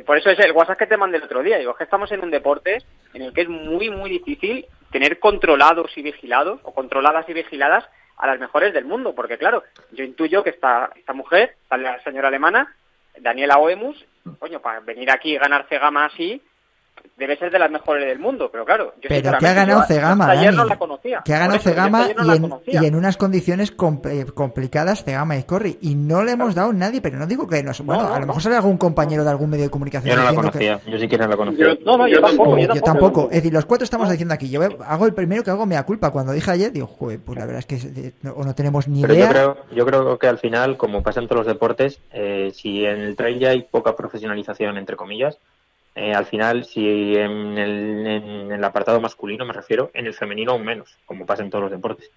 Por eso es el WhatsApp que te mandé el otro día. Digo, que estamos en un deporte en el que es muy, muy difícil tener controlados y vigilados, o controladas y vigiladas, a las mejores del mundo. Porque, claro, yo intuyo que esta mujer, la señora alemana, Daniela Oemus, coño, para venir aquí y ganar Cegama así, debe ser de las mejores del mundo, pero claro. Pero que ha ganado Cegama, Dani. no la conocía. Que ha ganado Cegama y en unas condiciones complicadas Cegama Izcorri. Y no le hemos dado nadie, pero no digo que nos... Bueno, a lo mejor sale algún compañero de algún medio de comunicación. Yo no la conocía, yo siquiera la conocía. Yo tampoco. Es decir, los 4 estamos diciendo aquí. Yo hago el primero que hago mea culpa. Cuando dije ayer, digo, joder, pues la verdad es que no tenemos ni idea. Yo creo que al final, como pasa en todos los deportes, si en el trail ya hay poca profesionalización, entre comillas, al final, si en el apartado masculino me refiero, en el femenino aún menos, como pasa en todos los deportes.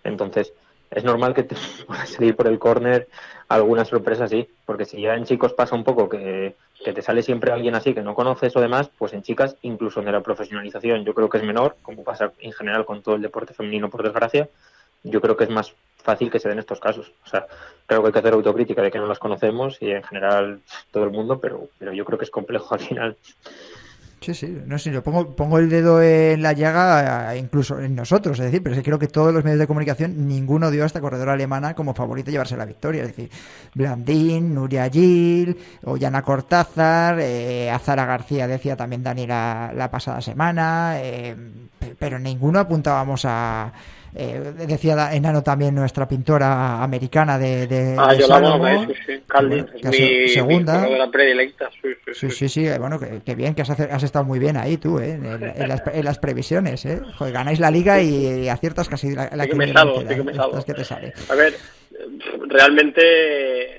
Entonces, es normal que te puedas salir por el córner alguna sorpresa así, porque si ya en chicos pasa un poco que te sale siempre alguien así que no conoces o demás, pues en chicas, incluso en la profesionalización, yo creo que es menor, como pasa en general con todo el deporte femenino, por desgracia. Yo creo que es más fácil que se den estos casos. O sea, creo que hay que hacer autocrítica de que no las conocemos y en general todo el mundo, pero yo creo que es complejo al final. Sí, no sé, yo pongo el dedo en la llaga incluso en nosotros, es decir, pero es que creo que todos los medios de comunicación, ninguno dio a esta corredora alemana como favorita a llevarse la victoria, es decir, Blandín, Nuria Gil, Ollana Cortázar, Azara García, decía también Dani la pasada semana, pero ninguno apuntábamos a... decía Enano también, nuestra pintora americana de Yolanda, sí. Caldín, que mi segunda corredora predilecta. Sí, bueno, que bien, que has estado muy bien ahí tú, en las previsiones, Joder, ganáis la liga y aciertas casi la que me salgo. Que te sale. A ver, realmente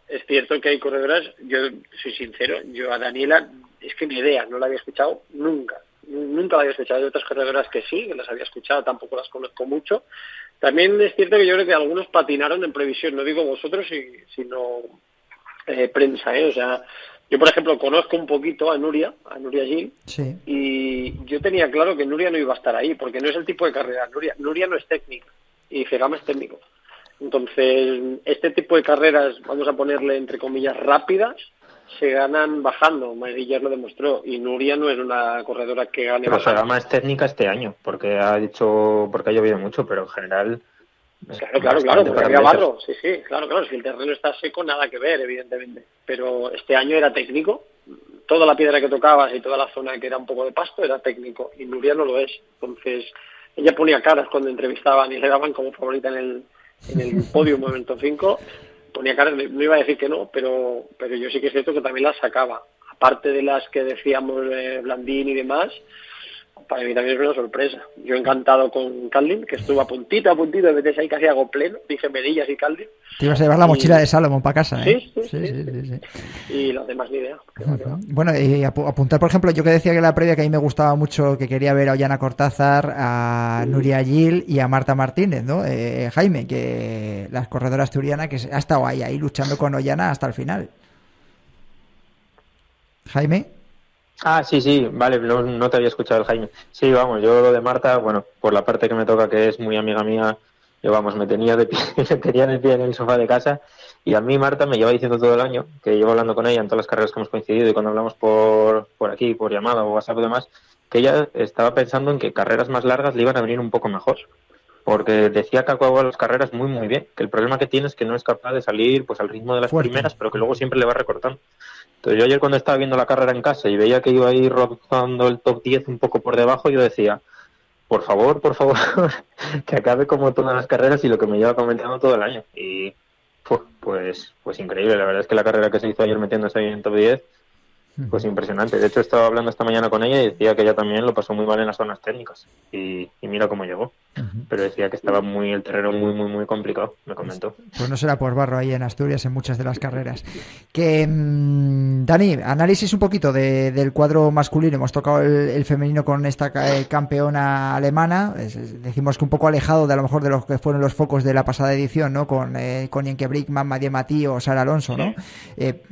es cierto que hay corredoras, yo soy sincero, yo a Daniela es que ni idea, no la había escuchado nunca la había escuchado. Hay otras corredoras que sí, que las había escuchado, tampoco las conozco mucho. También es cierto que yo creo que algunos patinaron en previsión, no digo vosotros, sino prensa, O sea, yo por ejemplo conozco un poquito a Nuria Gil, sí. Y yo tenía claro que Nuria no iba a estar ahí, porque no es el tipo de carrera. Nuria no es técnica, y Cegama es técnico. Entonces, este tipo de carreras, vamos a ponerle entre comillas rápidas, se ganan bajando. Marillas lo demostró, y Nuria no es una corredora que gane pero bajando. Cegama es técnica este año, porque ha llovido mucho, pero en general... Claro, porque había barro, sí, claro, si el terreno está seco, nada que ver, evidentemente. Pero este año era técnico, toda la piedra que tocabas y toda la zona que era un poco de pasto era técnico, y Nuria no lo es. Entonces, ella ponía caras cuando entrevistaban y le daban como favorita en el podio momento 5, ponía caras, no iba a decir que no, pero yo sí que es cierto que también las sacaba. Aparte de las que decíamos Blandín y demás, para mí también es una sorpresa. Yo encantado con Caldín, que estuvo a puntito de meterse ahí, casi hago pleno, dije Medillas y Caldín. Te ibas a llevar la mochila de Salomón para casa, Sí. Y los demás ni idea. Bueno, y apuntar, por ejemplo, yo que decía que la previa que a mí me gustaba mucho, que quería ver a Ollana Cortázar, a Nuria Gil y a Marta Martínez, ¿no? Jaime, que las corredoras asturianas, que ha estado ahí luchando con Ollana hasta el final. Jaime. Ah, sí, vale, no te había escuchado el Jaime. Sí, vamos, yo lo de Marta, bueno, por la parte que me toca, que es muy amiga mía, yo vamos, me tenía de pie en el sofá de casa, y a mí Marta me lleva diciendo todo el año, que llevo hablando con ella en todas las carreras que hemos coincidido y cuando hablamos por aquí, por llamada o WhatsApp o demás, que ella estaba pensando en que carreras más largas le iban a venir un poco mejor, porque decía que acababa las carreras muy bien, que el problema que tiene es que no es capaz de salir pues al ritmo de las primeras, pero que luego siempre le va recortando. Entonces yo ayer cuando estaba viendo la carrera en casa y veía que iba a ir rozando el top 10 un poco por debajo, yo decía, por favor, que acabe como todas las carreras y lo que me lleva comentando todo el año. Y pues increíble, la verdad es que la carrera que se hizo ayer metiéndose ahí en top 10, pues impresionante. De hecho estaba hablando esta mañana con ella y decía que ella también lo pasó muy mal en las zonas técnicas. Y mira cómo llegó. Pero decía que estaba el terreno muy complicado, me comentó. Pues no será por barro ahí en Asturias en muchas de las carreras. Que Dani, análisis un poquito del cuadro masculino. Hemos tocado el femenino con esta campeona alemana. Decimos que un poco alejado de a lo mejor de los que fueron los focos de la pasada edición, ¿no? Con Jenke Brickman, María Matí o Sara Alonso, ¿no?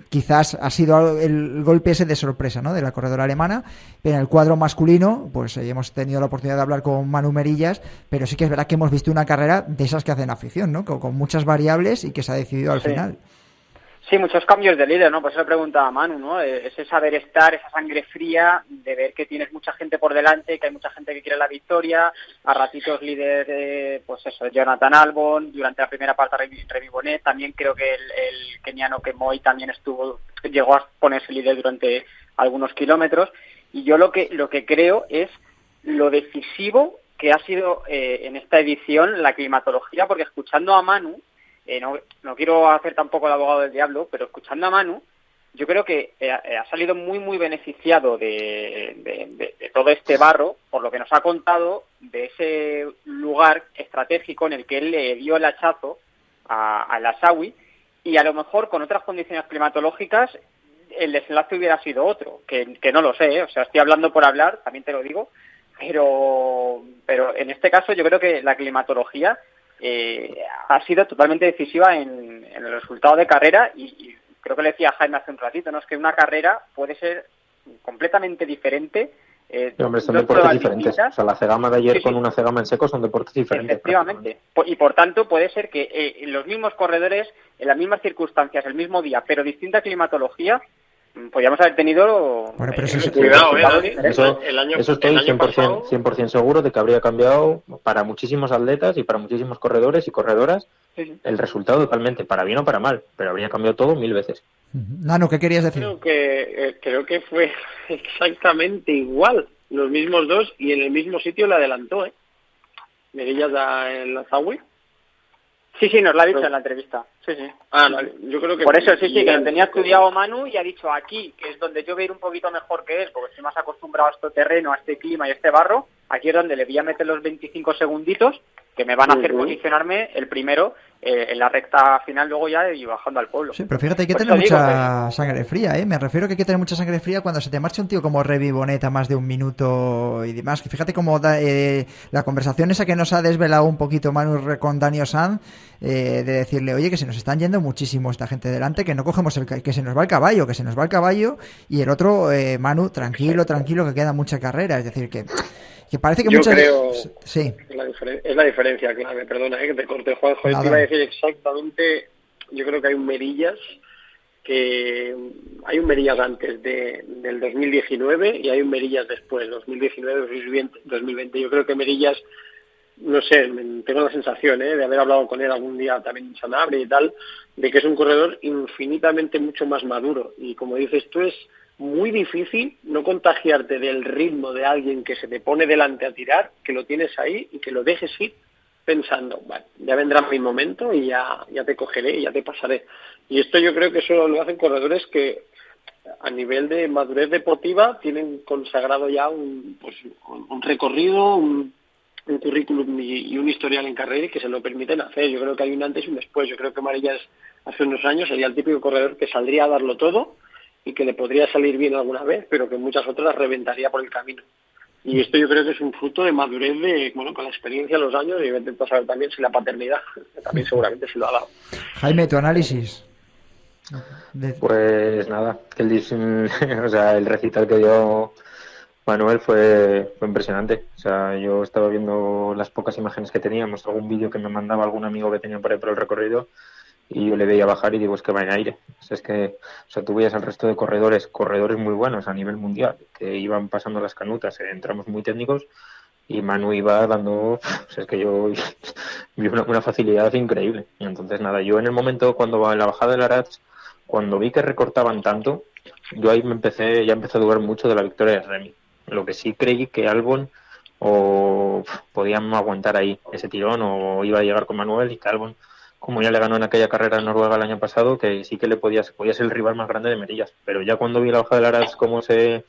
Quizás ha sido el golpe ese de sorpresa, ¿no? De la corredora alemana. En el cuadro masculino, pues hemos tenido la oportunidad de hablar con Manu Merillas, pero sí que es verdad que hemos visto una carrera de esas que hacen afición, ¿no? Con muchas variables y que se ha decidido al final. Sí, muchos cambios de líder, ¿no? Por eso le preguntaba a Manu, ¿no? Ese saber estar, esa sangre fría de ver que tienes mucha gente por delante, que hay mucha gente que quiere la victoria, a ratitos líder, pues eso, Jonathan Albon, durante la primera parte Remy Bonnet, también creo que el keniano Kemoi también llegó a ponerse líder durante algunos kilómetros, y yo lo que creo es lo decisivo que ha sido en esta edición la climatología, porque escuchando a Manu, no quiero hacer tampoco el abogado del diablo, pero escuchando a Manu, yo creo que ha salido muy, muy beneficiado de todo este barro, por lo que nos ha contado de ese lugar estratégico en el que él le dio el hachazo a la Sawi, y a lo mejor con otras condiciones climatológicas el desenlace hubiera sido otro, que no lo sé, o sea, estoy hablando por hablar, también te lo digo, pero en este caso yo creo que la climatología ha sido totalmente decisiva en el resultado de carrera, y creo que le decía Jaime hace un ratito, ¿no? Es que una carrera puede ser completamente diferente. Hombre, son deportes diferentes. O sea, la cegama de ayer con una cegama en seco son deportes diferentes. Efectivamente. Y por tanto puede ser que los mismos corredores, en las mismas circunstancias, el mismo día, pero distinta climatología, podríamos haber tenido... Bueno, pero eso estoy 100% seguro de que habría cambiado para muchísimos atletas y para muchísimos corredores y corredoras el resultado totalmente, para bien o para mal, pero habría cambiado todo 1000 veces. Nano, ¿qué querías decir? Creo que fue exactamente igual, los mismos dos, y en el mismo sitio le adelantó, Merillas en la Zawi. Sí, nos lo ha dicho en la entrevista. Sí. Vale. Yo creo que por eso sí, que lo tenía estudiado Manu y ha dicho aquí, que es donde yo voy a ir un poquito mejor que él, porque estoy más acostumbrado a este terreno, a este clima y a este barro. Aquí es donde le voy a meter los 25 segunditos que me van a hacer posicionarme el primero en la recta final, luego ya y bajando al pueblo. Sí, pero fíjate, hay que tener mucha sangre fría, Me refiero que hay que tener mucha sangre fría cuando se te marcha un tío como Revi Bonet a más de un minuto y demás. Que fíjate cómo la conversación esa que nos ha desvelado un poquito Manu con Daniel Sanz, de decirle, oye, que se nos están yendo muchísimo esta gente delante, que no cogemos que se nos va el caballo, y el otro, Manu, tranquilo, que queda mucha carrera. Es decir, que parece que creo sí. Es la diferencia clave, perdona que te corte, Juanjo. Te iba a decir exactamente, yo creo que hay un Merillas antes del 2019 y hay un Merillas después, 2019-2020. Yo creo que Merillas, no sé, tengo la sensación de haber hablado con él algún día también en Sanabria y tal, de que es un corredor infinitamente mucho más maduro, y como dices tú, es muy difícil no contagiarte del ritmo de alguien que se te pone delante a tirar, que lo tienes ahí y que lo dejes ir pensando, vale, ya vendrá mi momento y ya te cogeré y ya te pasaré. Y esto yo creo que eso lo hacen corredores que a nivel de madurez deportiva tienen consagrado ya un recorrido, un currículum y un historial en carrera y que se lo permiten hacer. Yo creo que hay un antes y un después. Yo creo que Merillas hace unos años sería el típico corredor que saldría a darlo todo y que le podría salir bien alguna vez, pero que muchas otras reventaría por el camino. Y esto yo creo que es un fruto de madurez con la experiencia, los años, y intento saber también si la paternidad también seguramente se lo ha dado. Jaime, tu análisis. Pues nada, el recital que dio Manuel fue impresionante. O sea, yo estaba viendo las pocas imágenes que teníamos, algún vídeo que me mandaba algún amigo que tenía por ahí por el recorrido, y yo le veía bajar y digo, es que va en aire. Es que, tú veías al resto de corredores muy buenos a nivel mundial, que iban pasando las canutas en tramos muy técnicos, y Manu iba dando, es que yo vi una facilidad increíble. Y entonces nada, yo en el momento cuando en la bajada del Aratz, cuando vi que recortaban tanto, yo ahí empecé a dudar mucho de la victoria de Remy. Lo que sí creí que Albon podían aguantar ahí ese tirón, o iba a llegar con Manuel, y que Albon, como ya le ganó en aquella carrera en Noruega el año pasado, que sí que podía ser el rival más grande de Merillas. Pero ya cuando vi la bajada del Aratz cómo se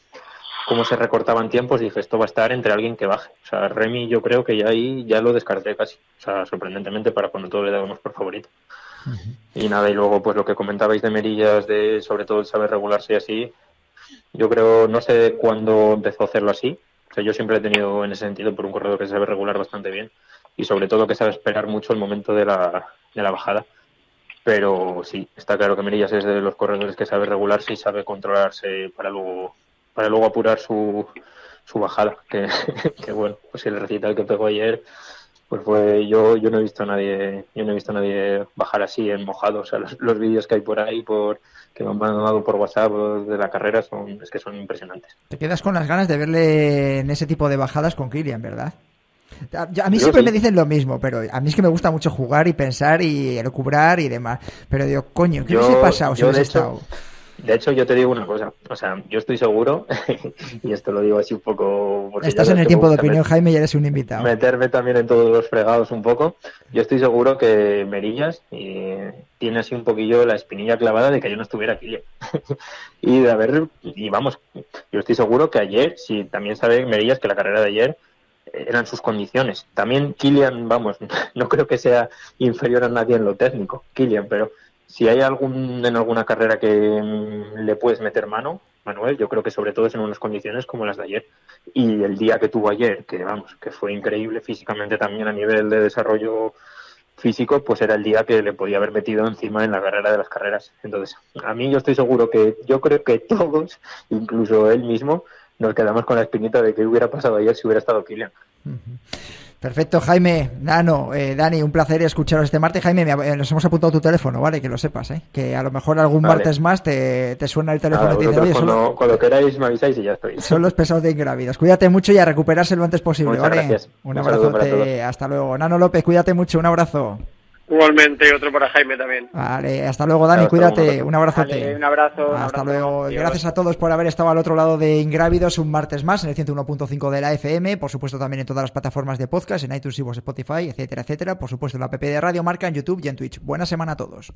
recortaban tiempos, dije, esto va a estar entre alguien que baje. O sea, Remy yo creo que ya lo descarté casi. O sea, sorprendentemente para cuando todo le dábamos por favorito. Y nada, y luego pues lo que comentabais de Merillas, de sobre todo el saber regularse y así, yo creo, no sé cuándo empezó a hacerlo así. O sea, yo siempre he tenido en ese sentido por un corredor que se sabe regular bastante bien, y sobre todo que sabe esperar mucho el momento de la bajada. Pero sí, está claro que Merillas es de los corredores que sabe regularse y sabe controlarse para luego apurar su bajada, que bueno, pues el recital que pegó ayer, pues fue yo no he visto a nadie bajar así en mojado. O sea, los vídeos que hay por ahí que me han mandado por WhatsApp de la carrera son impresionantes. Te quedas con las ganas de verle en ese tipo de bajadas con Kilian, ¿verdad? A mí siempre me dicen lo mismo, pero a mí es que me gusta mucho jugar y pensar y elucubrar y demás. Pero digo, coño, ¿qué hubiese pasado si hubiese estado? De hecho, yo te digo una cosa, o sea, yo estoy seguro, y esto lo digo así un poco... Estás en el tiempo de opinión, Jaime, y eres un invitado. Meterme también en todos los fregados un poco. Yo estoy seguro que Merillas tiene así un poquillo la espinilla clavada de que yo no estuviera aquí. Y vamos, yo estoy seguro que ayer, si también sabe Merillas que la carrera de ayer eran sus condiciones. También Kilian, vamos, no creo que sea inferior a nadie en lo técnico, Kilian, pero... Si hay en alguna carrera que le puedes meter mano, Manuel, yo creo que sobre todo es en unas condiciones como las de ayer. Y el día que tuvo ayer, que fue increíble físicamente también a nivel de desarrollo físico, pues era el día que le podía haber metido encima en la carrera de las carreras. Entonces, a mí yo estoy seguro yo creo que todos, incluso él mismo, nos quedamos con la espinita de qué hubiera pasado ayer si hubiera estado Kilian. Perfecto, Jaime, Nano, Dani, un placer escucharos este martes. Jaime, nos hemos apuntado tu teléfono, ¿vale? Que lo sepas, que a lo mejor algún martes más te suena el teléfono. Y te dice, oye, cuando queráis me avisáis y ya estoy. Son los pesados de Ingrávidos. Cuídate mucho y a recuperarse lo antes posible, muchas ¿vale? Gracias. Un abrazote, hasta luego. Nano López, cuídate mucho, un abrazo. Igualmente, otro para Jaime también. Vale, hasta luego, Dani, cuídate, un abrazote. Vale, un abrazo. Hasta luego. Gracias a todos por haber estado al otro lado de Ingrávidos un martes más en el 101.5 de la FM, por supuesto también en todas las plataformas de podcast, en iTunes, Spotify, etcétera, etcétera, por supuesto en la app de Radio Marca, en YouTube y en Twitch. Buena semana a todos.